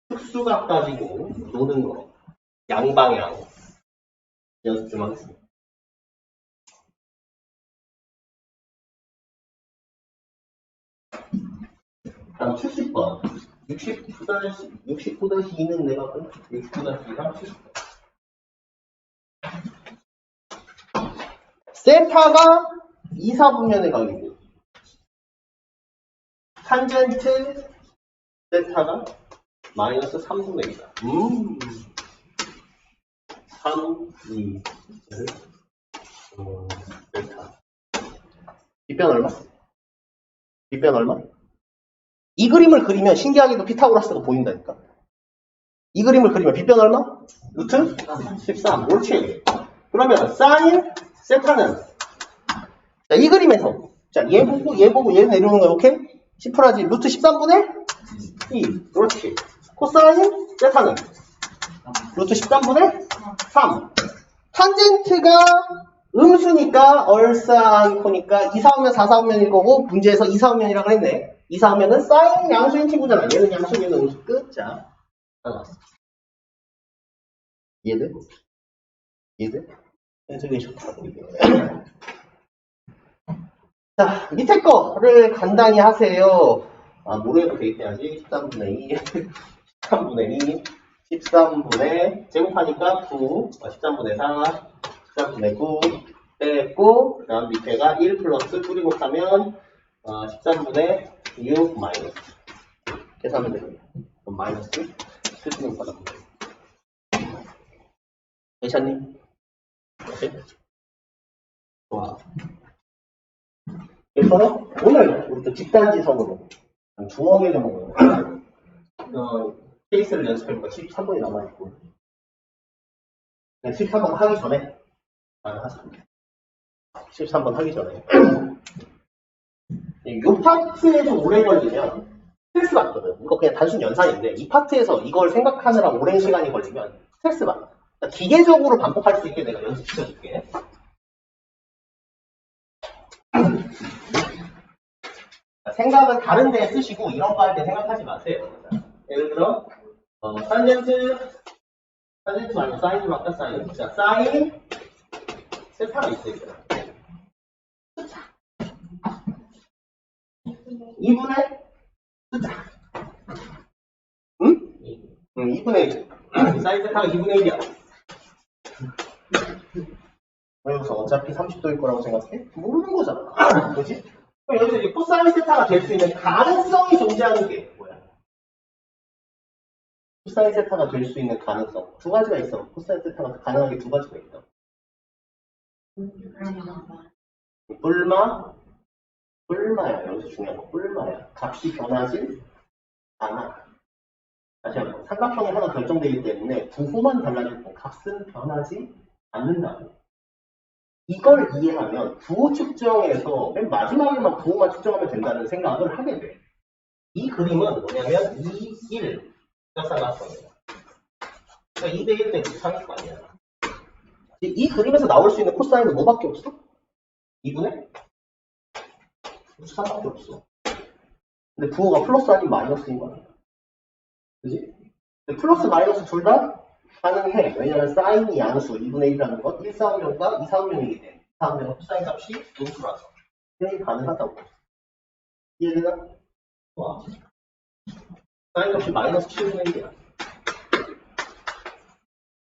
특수각 가지고 노는 거, 양방향 연습 좀 하겠습니다. 다음 70번. 69-2는 내가 69-2랑 70번. 세타가 2, 4분면의 각이고, 탄젠트 세타가 마이너스 3분의 2다. 3, 2, 1, 세타. 빗변 얼마? 빗변 얼마? 이 그림을 그리면 신기하게도 피타고라스가 보인다니까. 이 그림을 그리면 빗변 얼마? 루트 13. 옳지. 그러면 사인 세타는 자, 이 그림에서 자, 얘 보고 얘 내려오는 거야. 오케이? 심플하지. 루트 13분의 2. 그렇지. 코사인 세타는 루트 13분의 3. 탄젠트가 음수니까 얼싸안코니까 2, 4오면 4, 4오면일 거고 문제에서 2, 4오면이라고 했네. 2, 4오면은 사인 양수인 친구잖아. 얘는 양수, 얘는 음수. 끝. 자, 나왔어. 얘들? 되게 좋다. 자, 밑에 거를 간단히 하세요. 모르게도 대입해야지. 13분의 2, 13분의 2, 13분의 제곱하니까 9, 13분의 4, 13분의 9 빼고 그 다음 밑에가 1 플러스 뿌리고 하면 13분의 6 마이너스 계산하면 됩니다. 그럼 마이너스 7분의 받아보세요. 괜찮니? 오케이? 좋아. 그래서 오늘 우리 또 집단지성으로 한 두어 개 정도 케이스를 연습해볼까? 13분이 남아있고 13번 하기 전에 하자. 13번 하기 전에. 이 파트에서 오래 걸리면 스트레스 받거든. 이거 그냥 단순 연산인데 이 파트에서 이걸 생각하느라 오랜 시간이 걸리면 스트레스 받아. 그러니까 기계적으로 반복할 수 있게 내가 연습시켜줄게. 생각은 다른 데에 쓰시고 이런 거 할 때 생각하지 마세요. 예를 들어 탄젠트 말고 사인으로 할까? 사인. 자, 사인 세타가 있어요. 2분의 숫자. 응? 2분의 1. 사인 세타가 2분의 1이야. 왜 여기서 어차피 30도일 거라고 생각해? 모르는 거잖아. 그렇지? 그럼 여기서 이제 코사인 세타가 될 수 있는 가능성이 존재하는 게 뭐야? 코사인 세타가 될 수 있는 가능성. 두 가지가 있어. 코사인 세타가 가능하게 두 가지가 있다. 뿔마야. 여기서 중요한 거 뿔마야. 값이 변하지 않아. 다시 한번 삼각형이 하나 결정되기 때문에 부호만 달라질 뿐 값은 변하지 않는다고. 이걸 이해하면 부호 측정에서 맨 마지막에만 부호만 측정하면 된다는 생각을 하게 돼. 이 그림은 뭐냐면 2, 1 역사각형이야. 그러니까 2대1 대 3일 거 아니야. 이 그림에서 나올 수 있는 코사인은 뭐밖에 없어? 2분의 3밖에 없어. 근데 부호가 플러스 아니면 마이너스인 거 아니야. 그지? 플러스 마이너스 둘 다 가능해. 왜냐면 사인이 양수 2분의 1이라는 것 1사분면과 2사분면이기 때문에 2사분면은 코사인 값이 음수라서 그게 가능하다고. 이해되나? 와. 사인 값이 마이너스 7분의 1이야.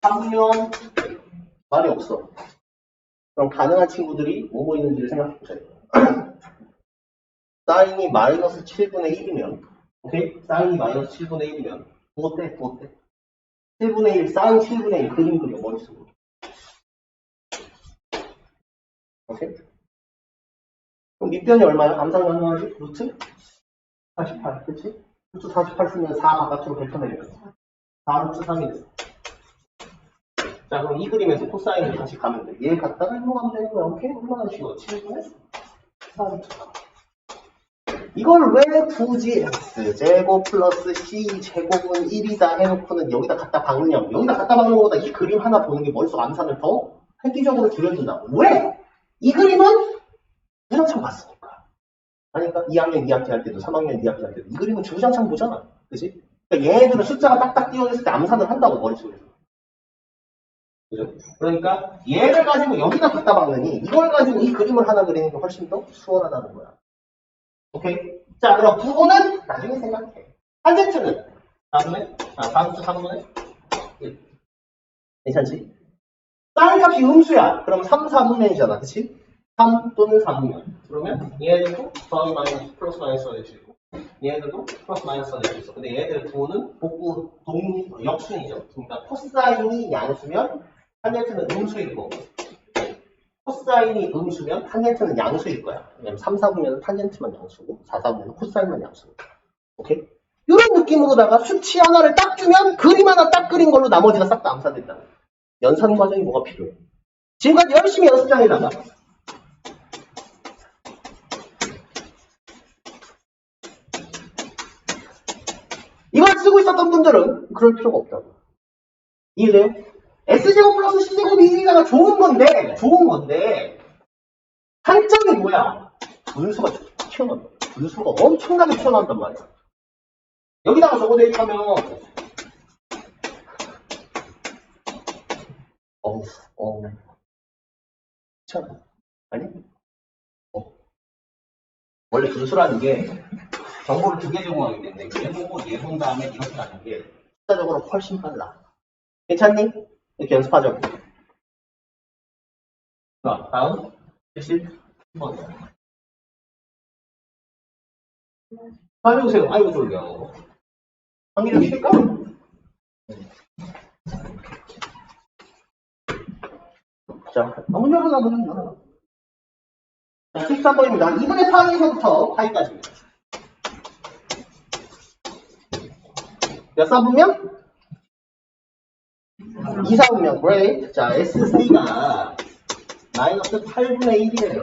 3면 말이 없어. 그럼 가능한 친구들이 뭐뭐 있는지를 생각해 보셔야 돼요. 사인이 마이너스 7분의 1이면 오케이? 사인이 마이너스 7분의 1이면 부호 때 7분의 1, 사인 7분의 1 그림 그려 머릿속으로. 오케이? 그럼 밑변이 얼마야? 암산 가능하지? 루트 48, 그치? 루트 48 쓰면 4 바깥으로 뱉어내면 4 루트 3이 됐어. 자, 그럼 이 그림에서 코사인을 다시 가면 돼. 얘 갖다가 일로 가면 되는 거야. 오케이? 얼마나 쉬워? 7분의 4 루트 3. 이걸 왜 굳이 x제곱 플러스 c제곱은 1이다 해놓고는 여기다 갖다 박느냐고. 여기다 갖다 박는 것보다 이 그림 하나 보는 게 머릿속 암산을 더 획기적으로 줄여준다고. 왜? 이 그림은 주장창 봤으니까. 그러니까 2학년 2학기 할 때도 3학년 2학기 할 때도 이 그림은 주장창 보잖아. 그치? 그러니까 얘네들은 숫자가 딱딱 띄워졌을 때 암산을 한다고 머릿속에서. 그죠? 그러니까 얘를 가지고 여기다 갖다 박느니 이걸 가지고 이 그림을 하나 그리는 게 훨씬 더 수월하다는 거야. 오케이? 자, 그럼 부호는 나중에 생각해. 탄젠트는 다음에 4분의 1. 괜찮지? 사인 값이 음수야. 그럼 3, 4분면이잖아. 그치? 3 또는 4분면. 그러면 얘네들도 더하기 마이너스 플러스 마이너스가 될 수 있고 얘네들도 플러스 마이너스가 될 수 있어. 근데 얘네들의 부호는 복부 역순이죠. 그러니까 코사인이 양수면 탄젠트는 음수일 거고 코사인이 음수면 탄젠트는 양수일 거야. 왜냐면 3, 4분면은 탄젠트만 양수고 4, 4분면은 코사인만 양수고. 오케이? 이런 느낌으로다가 수치 하나를 딱 주면 그림 하나 딱 그린 걸로 나머지가 싹 다 암산된다. 연산 과정이 뭐가 필요해? 지금까지 열심히 연습장에다가 이걸 쓰고 있었던 분들은 그럴 필요가 없다고. 이해돼요? S제곱 플러스 C제곱이 1이다가 좋은 건데 단점이 뭐야? 분수가 튀어나온다. 분수가 엄청나게 튀어나온단 말이야. 여기다가 저거 대입하면 괜찮아. 아니? 원래 분수라는 게 정보를 두 개 제공하기 때문에 얘 보고 얘 본 다음에 이렇게 가는 게 숫자적으로 훨씬 빨라. 괜찮니? 이렇게 연습하자고. 자, 다음 70번. 가져오세요. 아이고 졸려. 한기를 쉴까? 자, 문 열어놔. 자, 13번입니다. 2분의 파이에서부터 파이까지입니다. 몇 사분면? 2사분면. great. 자, S3가 마이너스 8분의 1이래요.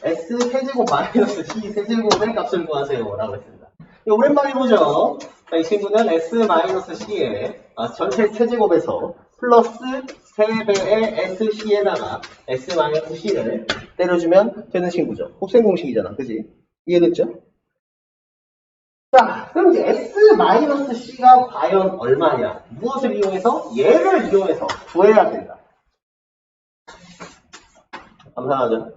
S 세제곱 마이너스 C 세제곱의 값을 구하세요. 라고 했습니다. 이거 오랜만에 보죠. 이 친구는 S 마이너스 C의 전체 세제곱에서 플러스 3배의 SC에다가 S 마이너스 C를 때려주면 되는 친구죠. 곱셈 공식이잖아. 그지? 이해됐죠? 자, 그럼 이제 S 마이너스 C가 과연 얼마냐? 무엇을 이용해서? 얘를 이용해서 구해야 된다. 감사하죠?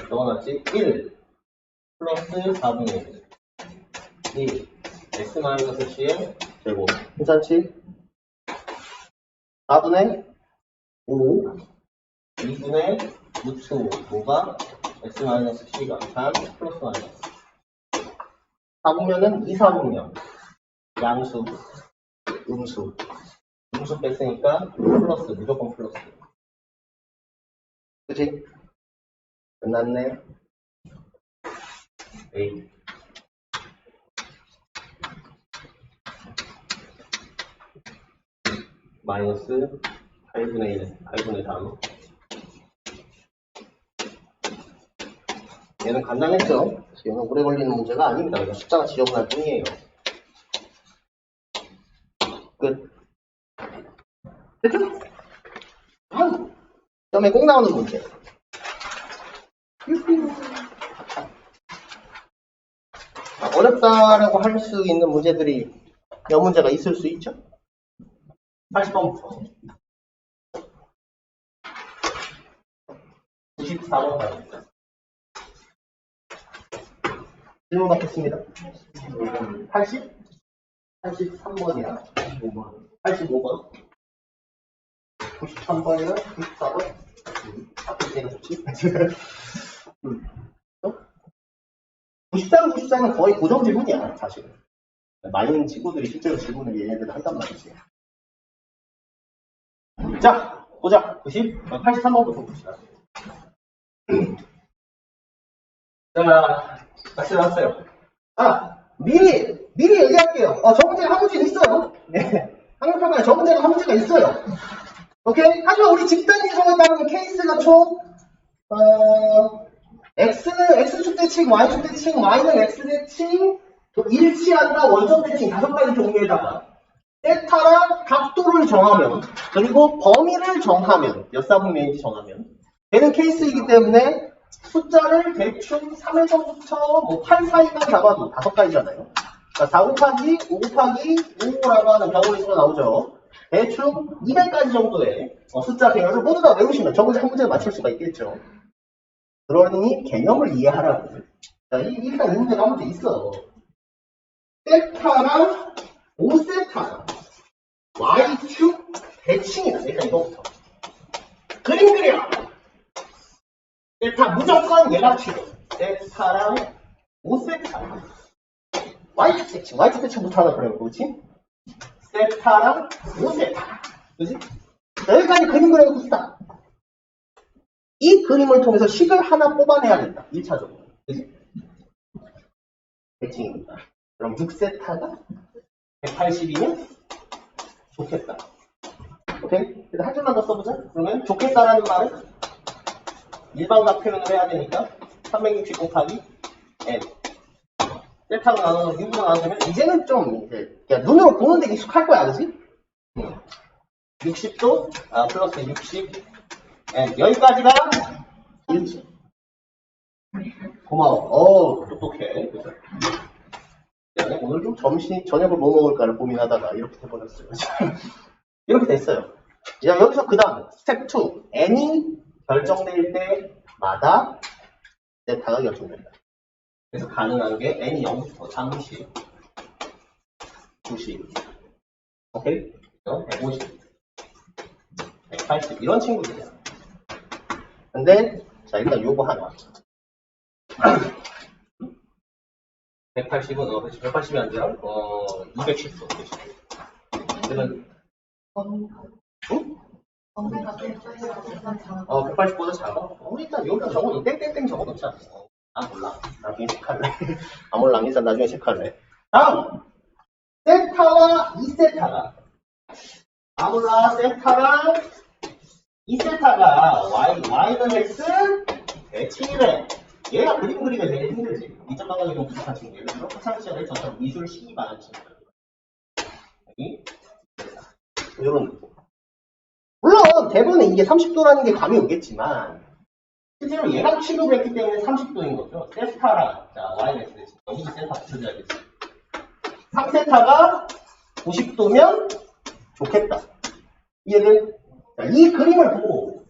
적어놨지? 1 플러스 4분의 1 2 S 마이너스 C의 제곱 괜찮지? 4분의 5 2분의 루트 5가 S 마이너스 C가 3 플러스 마이너스 4분면은 2, 4분면 양수 음수 뺐으니까 플러스 무조건 플러스 그치? 끝났네. 에이. 마이너스 8분의 1, 8분의 3. 얘는 간단했죠? 얘는 오래 걸리는 문제가 아닙니다. 그냥 숫자가 지저분할 뿐이에요. 끝. 됐죠? 다음. 시험에 꼭 나오는 문제. 어렵다라고 할 수 있는 문제들이 몇 문제가 있을 수 있죠? 80번부터 94번까지 질문 받겠습니다. 83번이야. 85번 93번이랑 94번 앞에 때가 좋지? 93, 94는 거의 고정 질문이야, 사실. 많은 친구들이 실제로 질문을 얘네들 한단 말이지. 자, 보자. 83번부터 봅시다. 자, 같이 나왔어요. 미리 얘기할게요. 저 문제가 한 문제 있어요. 네. 학력평가에 저 문제가 한 문제가 있어요. 오케이? 하지만 우리 집단 이성에 따르는 케이스가 총, X축 대칭, Y축 대칭, Y는 X 대칭, 일치한다, 원점 대칭 5가지 종류에다가 세타랑 각도를 정하면, 그리고 범위를 정하면, 몇 사분면인지 정하면 되는 케이스이기 때문에 숫자를 대충 3에서부터 8 사이만 잡아도 5가지잖아요. 그러니까 4 곱하기 5 곱하기 5라고 하는 경우의 수가 나오죠. 대충 200가지 정도의 숫자 배열을 모두 다 외우시면 저 문제 한 문제를 맞출 수가 있겠죠. 그러니 개념을 이해하라고. 자, 일단 이 문제가 한 문제 있어. 세타랑 5세타랑 Y축 대칭이다. 일단 이거부터. 그림 그려! 세타 무조건 얘가 필요. 세타랑 5세타. Y축 대칭. Y축 대칭부터 하나 그려요. 그렇지? 세타랑 5세타. 그렇지? 여기까지 그림 그려놓고 있다. 이 그림을 통해서 식을 하나 뽑아내야 된다. 1차적으로. 그치? 대칭입니다. 그럼 6세타가 180이면 좋겠다. 오케이? 그래서 한 줄만 더 써보자. 그러면 좋겠다라는 말은 일반값 표현을 해야 되니까 360 곱하기 n. 세타로 나누면 6으로 나누면 이제는 좀 이제 그냥 눈으로 보는데 익숙할 거야. 그치? 60도 플러스 60 n. 여기까지가 1치. 고마워. 똑똑해. 그죠? 오늘 좀 저녁을 뭐 먹을까를 고민하다가 이렇게 돼버렸어요. 이렇게 됐어요. 여기서 그 다음 스텝 2. n이 결정될 때마다 세타가 결정된다. 그래서 가능한 게 n이 0부터 잠시 90 오케이? 150 180 이런 친구들이야. 근데 자 일단 요거 하나 180은 180이 아니라 210도 그러면 응? 180보다 작아? 일단 여기다 적어도 땡땡땡 적어놓자. 몰라. 나중에 체크할래. 몰라. 일단 나중에 체크할래. 다음! 세타와 2세타가 아몰라 세타랑 2세타가 y는 x 대칭이래. 얘가 그림 그리기가 되게 힘들지. 이점 방향이 좀 부족한 친구. 예를 들어 학창시절에 저처럼 미술 시기 많은 친구. 여기 이런 느낌. 물론 대부분 이게 30도라는 게 감이 오겠지만 실제로 얘랑 취급을 했기 때문에 30도인 거죠. 세타랑 자 y는 x 대칭. 여기도 세타 붙여줘야겠지. 3세타가 90도면 좋겠다. 이해를? 자, 이 그림을 보고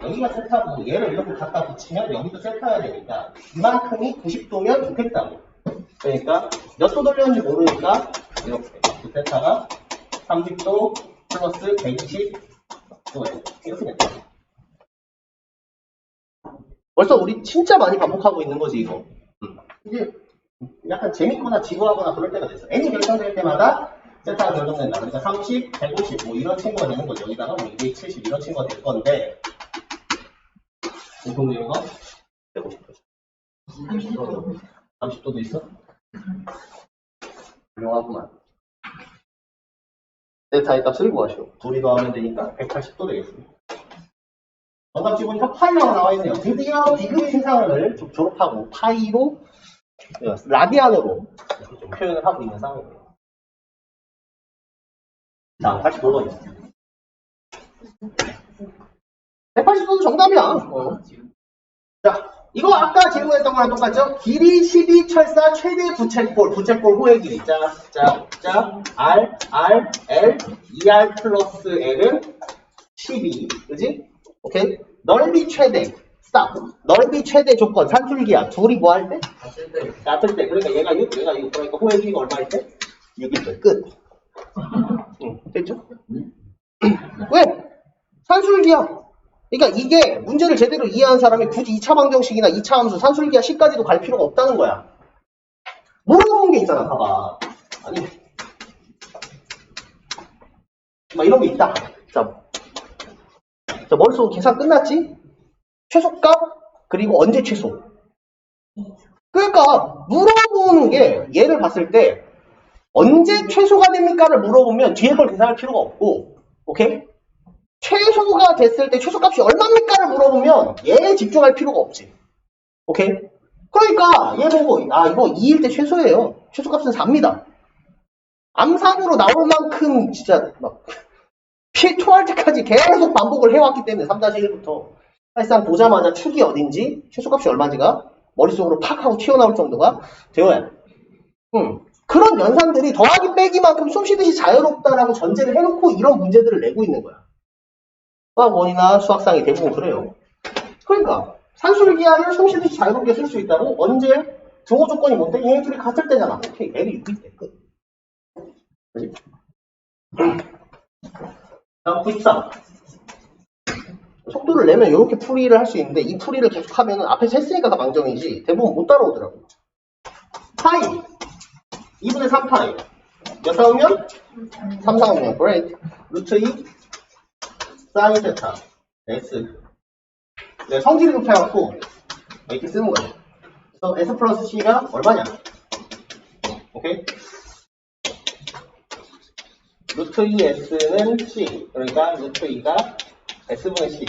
여기가 세타고 얘를 이렇게 갖다 붙이면 여기도 세타여야 되니까 이만큼이 90도면 좋겠다고. 그러니까 몇 도 돌렸는지 모르니까 이렇게 세타가 30도 플러스 120도에 이렇게 된다. 벌써 우리 진짜 많이 반복하고 있는 거지 이거. 이제 약간 재밌거나 지루하거나 그럴 때가 됐어. n이 결정될 때마다 세타가 결정된다. 그러니까 30, 150 뭐 이런 친구가 되는 거죠. 여기다가 뭐 270 이런 친구가 될 건데 공통적인 거 150도. 30도도 있어? 훌륭하구만. 세타의 값을 구하시오. 둘이 더하면 되니까 180도 되겠습니다. 정답지 보니까 파이라고 나와 있네요. 드디어 디그리 세상을 좀 졸업하고 파이로 라디안으로 좀 표현을 하고 있는 상황이에요. 자, 85번 있어요. 180도도 정답이야. 자, 이거 아까 질문했던 거랑 똑같죠? 길이 12 철사 최대 부채꼴 호의 길이. 자, R, L, 2R 플러스 L은 12. 그지? 오케이? 넓이 최대. 스탑. 넓이 최대 조건. 산술기야. 둘이 뭐 할 때? 같을 때. 그러니까 얘가 6, 얘가 6. 그러니까 호의 길이가 얼마일 때? 6일 때. 끝. 됐죠? 왜? 산술기야. 그러니까 이게 문제를 제대로 이해한 사람이 굳이 2차 방정식이나 2차 함수, 산술기하 10까지도 갈 필요가 없다는 거야. 물어보는 게 있잖아, 봐봐. 아니, 막 이런 게 있다. 자, 머릿속으로 계산 끝났지? 최소값, 그리고 언제 최소. 그러니까 물어보는 게 얘를 봤을 때 언제 최소가 됩니까를 물어보면 뒤에 걸 계산할 필요가 없고, 오케이? 최소가 됐을 때 최소값이 얼마입니까를 물어보면 얘에 집중할 필요가 없지. 오케이? 그러니까 얘 보고 이거 2일 때 최소예요. 최소값은 4입니다. 암산으로 나올 만큼 진짜 막 토할 때까지 계속 반복을 해왔기 때문에 3-1부터 사실상 보자마자 축이 어딘지 최소값이 얼마인지가 머릿속으로 팍 하고 튀어나올 정도가 되어야 돼. 그런 연산들이 더하기 빼기만큼 솜씨듯이 자유롭다라고 전제를 해놓고 이런 문제들을 내고 있는 거야. 수학원이나 수학상이 대부분 그래요. 그러니까 산술기하를 솜씨듯이 자유롭게 쓸 수 있다고 언제 등호 조건이 뭔데? 얘네 둘이 같을 때잖아. 오케이, L이 6일 때 끝. 그지? 다음 93. 속도를 내면 이렇게 풀이를 할 수 있는데 이 풀이를 계속 하면 앞에서 했으니까 다 방정이지 대부분 못 따라오더라고. 파이 2분의 3파이 몇 사오면? 3 사오면 great. 루트 2 사인 세타 S. 네, 성질이 급해갖고 이렇게 쓰는 거예요. 그래서 S 플러스 C가 얼마냐? 오케이? 루트 2S는 C. 그러니까 루트 2가 S분의 C.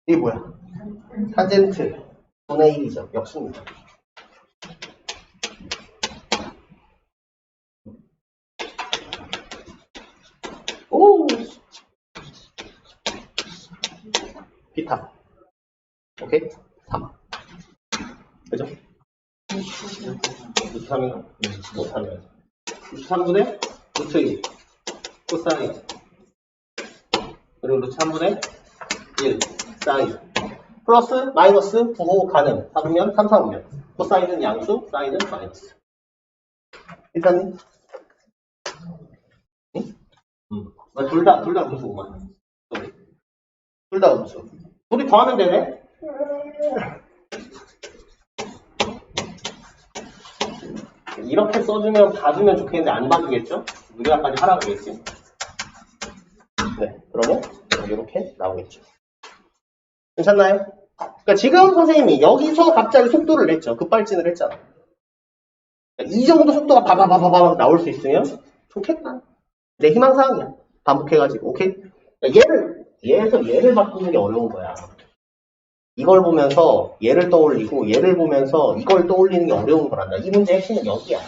이게 뭐야? 타젠트 분의 1이죠. 역수입니다. 오! 비타. 오케이? 3. 그죠? 93이나? 못하면. 93분의 루트 2. 코사인. 그리고 루트 3분의 1. 사인. 플러스, 마이너스, 부호 가능. 3면, 3, 4면. 코사인은 양수, 사인은 마이너스. 일단, 응? 둘 다 음수구만. 둘 다 음수. 둘이 더하면 되네? 이렇게 써주면 봐주면 좋겠는데 안 봐주겠죠? 우리가까지 하라 그러겠지? 네, 그러면 이렇게 나오겠죠. 괜찮나요? 그러니까 지금 선생님이 여기서 갑자기 속도를 냈죠. 급발진을 했잖아. 이 정도 속도가 바바바바바 나올 수 있으면 좋겠다. 내 희망사항이야. 반복해가지고. 오케이? 얘에서 얘를 바꾸는 게 어려운 거야. 이걸 보면서 얘를 떠올리고 얘를 보면서 이걸 떠올리는 게 어려운 거란다. 이 문제의 핵심은 여기야.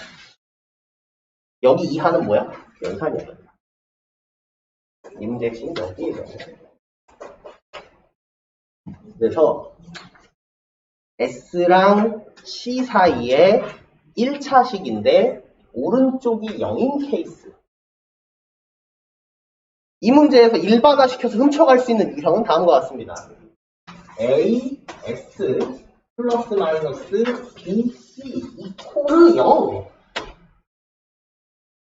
여기 이하는 뭐야? 연산이야. 이 문제의 핵심은 여기에요. 그래서 S랑 C 사이에 1차식인데 오른쪽이 0인 케이스. 이 문제에서 일반화시켜서 훔쳐갈 수 있는 유형은 다음과 같습니다. A, S, 플러스 마이너스 B, C 이코르 0.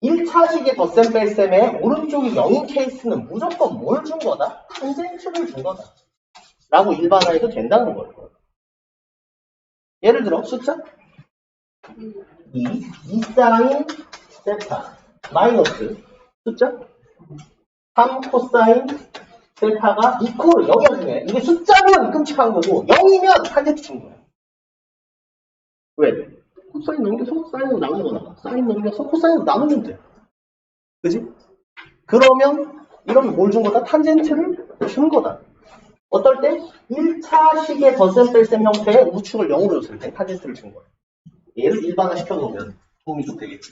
1차식의 덧셈 뺄셈에 오른쪽이 0인 케이스는 무조건 뭘 준 거다? 탄젠트를 준 거다. 라고 일반화해도 된다는 거예요. 예를 들어 숫자 2 사인 세타 마이너스 숫자 3 코사인 세타가 이코르 여기가 중요해. 이게 숫자면 끔찍한 거고 0이면 탄젠트 준 거야. 왜? 코사인 넘겨서 사인으로 나누거나 사인 넘겨서 코사인으로 나누면 돼. 그지? 그러면 이러면 뭘 준 거다? 탄젠트를 준 거다. 어떨 때? 1차식의 덧셈 뺄셈 형태의 우측을 0으로 줬을 때 탄젠트를 준 거야. 얘를 일반화 시켜놓으면 도움이 좀 되겠지.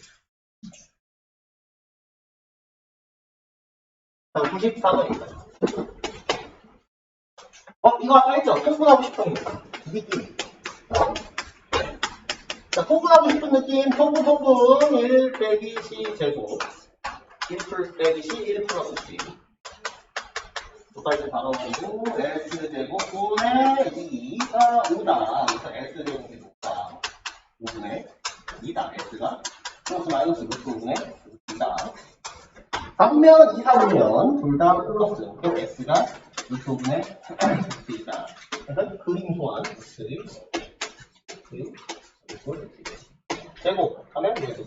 자, 94번입니다. 이거 아까 했죠? 통분하고 싶은 느낌. 자, 통분하고 싶은 느낌. 통분 1 빼기 C 제곱 1 빼기 C 1 플러스 C 두 가지 바꿔가지고 S 제곱분의 2가 5다. 그래서 S 제곱이 5다. 5분의 2다. S가 플러스 마이너스 루트분의 2다. 반면 2, 4분면 둘 다 플러스. 그럼 S가 루트분의 2다. 그래서 그림 소환 X 제곱 하면 되겠죠.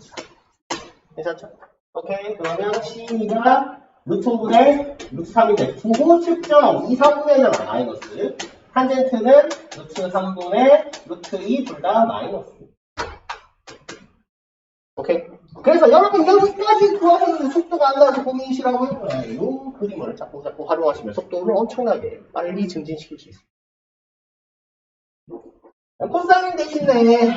괜찮죠? 오케이. 그러면 C가 루트분의 루트 3인데 부호 측정 2, 3분의 1은 마이너스 탄젠트는 루트 3분의 루트 2 둘 다 마이너스. 오케이. 그래서 여러분 여기까지 구하셨는데 속도가 안 나와서 고민이시라고요? 이 그림을 자꾸 활용하시면 속도를 엄청나게 빨리 증진시킬 수 있습니다. 코사인 대신에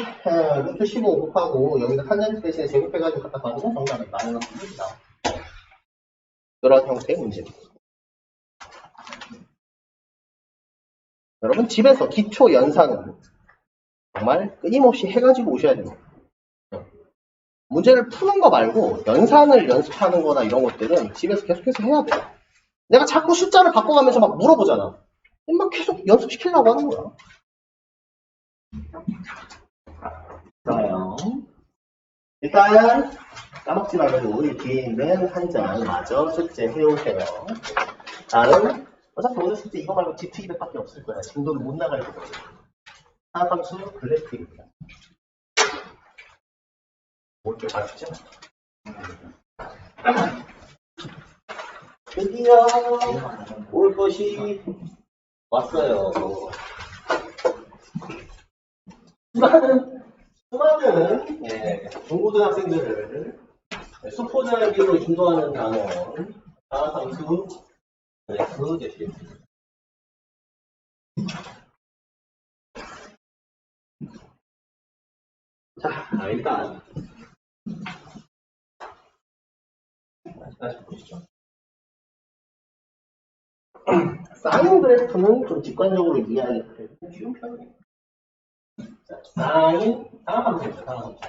루트 15 곱하고 여기다 탄젠트 대신에 제곱해가지고 갖다 받으면 정답은 마이너스 1이다. 그런 형태의 문제입니다. 여러분 집에서 기초 연산은 정말 끊임없이 해가지고 오셔야 됩니다. 문제를 푸는 거 말고 연산을 연습하는 거나 이런 것들은 집에서 계속해서 해야 돼요. 내가 자꾸 숫자를 바꿔가면서 막 물어보잖아. 막 계속 연습시키려고 하는 거야. 좋아요. 일단 까먹지 말고 이 뒤에 있는 한 장 마저 숙제 해오세요. 다음 어차피 오늘 숙제 이거 말고 GT200밖에 없을 거야. 진도를 못 나갈 거거든. 하함수 그래프입니다. 뭘좀 봐주죠? 드디어 올 것이 왔어요. 수많은 중고등학생들을 수포자기로 인도하는 단원 하함수 그래프 되시겠습니다. 자, 일단 다시 보시죠. 사인 그래프는 좀 직관적으로 이해하기가 쉬운 편이에요. 자, 사인 삼각함수입니다. 삼각함수.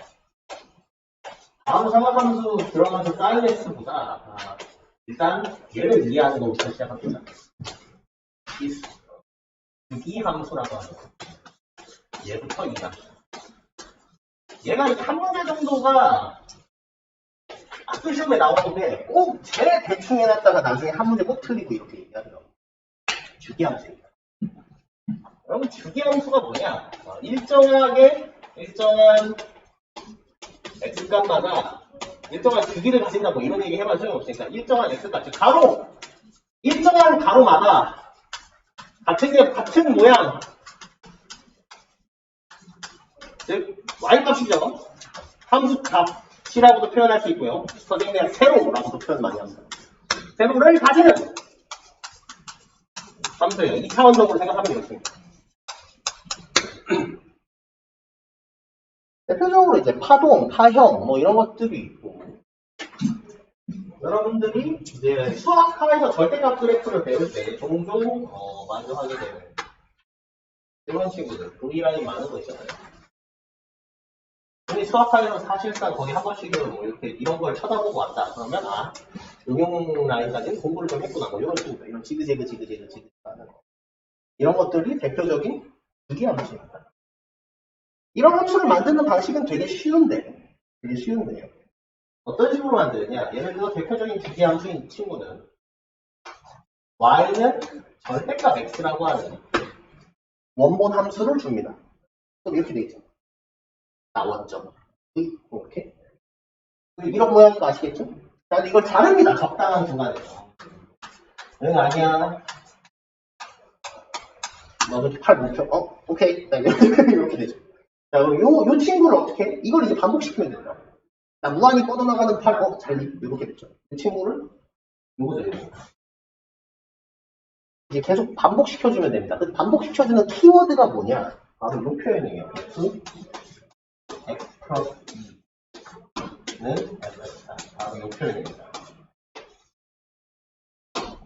다음 삼각함수 들어가서 사인 x보다 일단 얘를 이해하는 것부터 시작합니다. 이 함수라고 하죠. 얘부터 이해합니다. 얘가 이렇게 한 문제 정도가 학교 시험에 나오는데 꼭 제일 대충 해놨다가 나중에 한 문제 꼭 틀리고 이렇게 얘기하더라고요. 주기함수입니다. 여러분 주기함수가 뭐냐? 일정한 x값마다 일정한 주기를 가진다 뭐 이런 얘기 해봐야 소용없으니까 일정한 x값, 즉 일정한 가로마다 같은 모양, 즉 y값이죠. 함수값이라고도 표현할 수 있고요. 선생님이 세로라고도 표현 많이 합니다. 세로를 가지는 함수예요. 2차원적으로 생각하면 이렇습니다. 대표적으로 이제 파동, 파형 뭐 이런 것들이 있고 여러분들이 이제 수학과에서 절대값 그래프를 배울 때 종종 마주하게 되는 이런 친구들 V라인 많은 거 있잖아요. 우리 수학과에서 사실상 거의 한 번씩은 뭐 이렇게 이런 걸 쳐다보고 왔다. 그러면 응용 라인까지는 공부를 좀 했구나. 뭐 이런 친구들, 이런 지그재그 하는 거. 이런 것들이 대표적인 유기함수입니다. 이런 함수를 만드는 방식은 되게 쉬운데요. 어떤 식으로 만드느냐? 예를 들어 대표적인 기계함수인 친구는 y는 절대값 x라고 하는 원본 함수를 줍니다. 그럼 이렇게 돼 있죠. 원점. 이렇게. 이런 모양인 거 아시겠죠? 자, 이걸 자릅니다. 적당한 중간에서. 응, 아니야. 너도 팔 못 펴. 오케이. 이렇게 되죠. 자, 그럼 요 친구를 어떻게 해? 이걸 이제 반복시키면 됩니다. 자, 무한히 뻗어나가는 팔, 이렇게 됐죠. 이 친구를, 요거 되죠. 이제 계속 반복시켜주면 됩니다. 그 반복시켜주는 키워드가 뭐냐? 바로 요 표현이에요. x 플러스 2는 바로 요 표현입니다.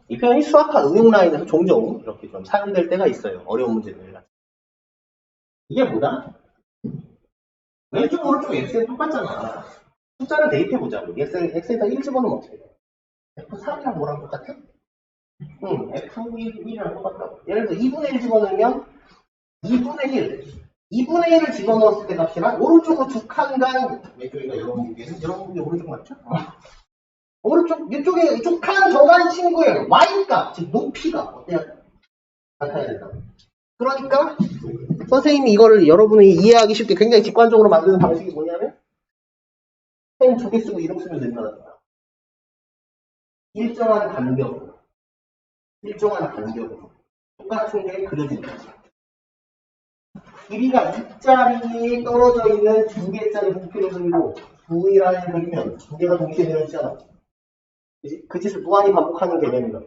이 표현이 수학과 응용 라인에서 종종 이렇게 좀 사용될 때가 있어요. 어려운 문제들. 이게 뭐다? 왼쪽 오른쪽 x는 똑같잖아. 숫자를 대입해보자고. x에다 1 집어넣으면 어떻게 돼? f3이랑 뭐랑 똑같아? f1이랑 똑같다고. 예를 들어 2분의 1 집어넣으면 2분의 1. 2분의 1을 집어넣었을 때 값이랑 오른쪽으로 두 칸간 왼쪽이가 이런 무게는 이런 무게 오른쪽 맞죠? 오른쪽 이쪽에 두 칸 더간 친구의 y값, 즉 높이가 어때야 같아야 된다. 그러니까 선생님이 이거를 여러분이 이해하기 쉽게 굉장히 직관적으로 만드는 방식이 뭐냐면 펜 두 개 쓰고 이름 쓰면 된다. 일정한 간격으로 똑같은 게 그려집니다. 길이가 2짜리에 떨어져 있는 두 개짜리 부피를 그리고 V라인을 그리면 두 개가 동시에 내려지잖아. 그 짓을 무한히 반복하는 개념이다.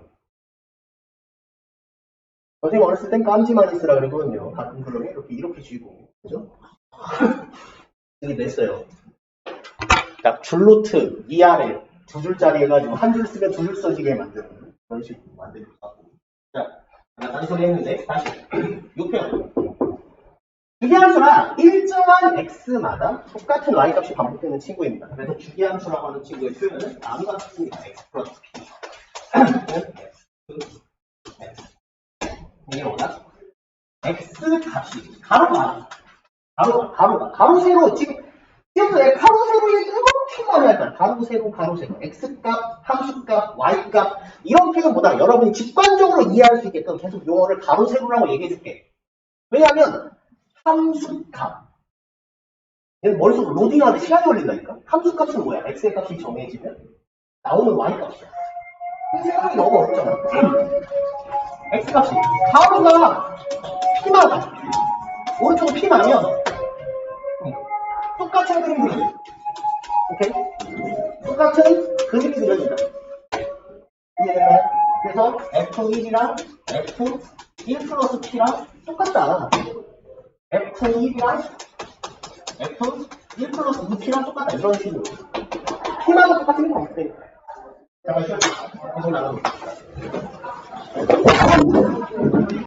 선생님 어렸을 땐 깜지만 쓰라 그러거든요. 가끔 그러면 이렇게 쥐고, 그죠? 이게 냈어요. 자, 줄노트, 위아래, 두 줄짜리 해가지고 한 줄 쓰면 두 줄 써지게 만드는 그런 식으로 만드는 거 같고. 자, 단소리 했는데, 다시. 요 표현. 주기함수란 일정한 x마다 똑같은 y값이 반복되는 친구입니다. 그래서 주기함수라고 하는 친구의 표현은 다음과 같습니다. x 플러스 p. 이게 뭐다? x 값이 가로가 가로 세로 지금 가로 세로 얘기 이렇게 많이 할까요? 가로 세로 x값, 함수값, y값 이런 표현보다 여러분이 직관적으로 이해할 수 있게끔 계속 용어를 가로 세로라고 얘기해 줄게. 왜냐하면 함수값 얘는 머릿속으로 로딩하는데 시간이 걸린다니까. 함수값은 뭐야? x의 값이 정해지면 나오는 y값이야. 생각이 너무 어렵잖아. x값이 가로가 p마다 오른쪽은 p마면 똑같은 그림 그려져. 오케이? 똑같은 그림이 그려진다. 이해되나요? 그래서 f1이랑 f1 플러스 p랑 똑같다. f1이랑 f1 플러스 2p랑 똑같다. 이런 식으로 p마다 똑같은 게 없대. 잠깐 쉬었다. 계속 나가볼게요.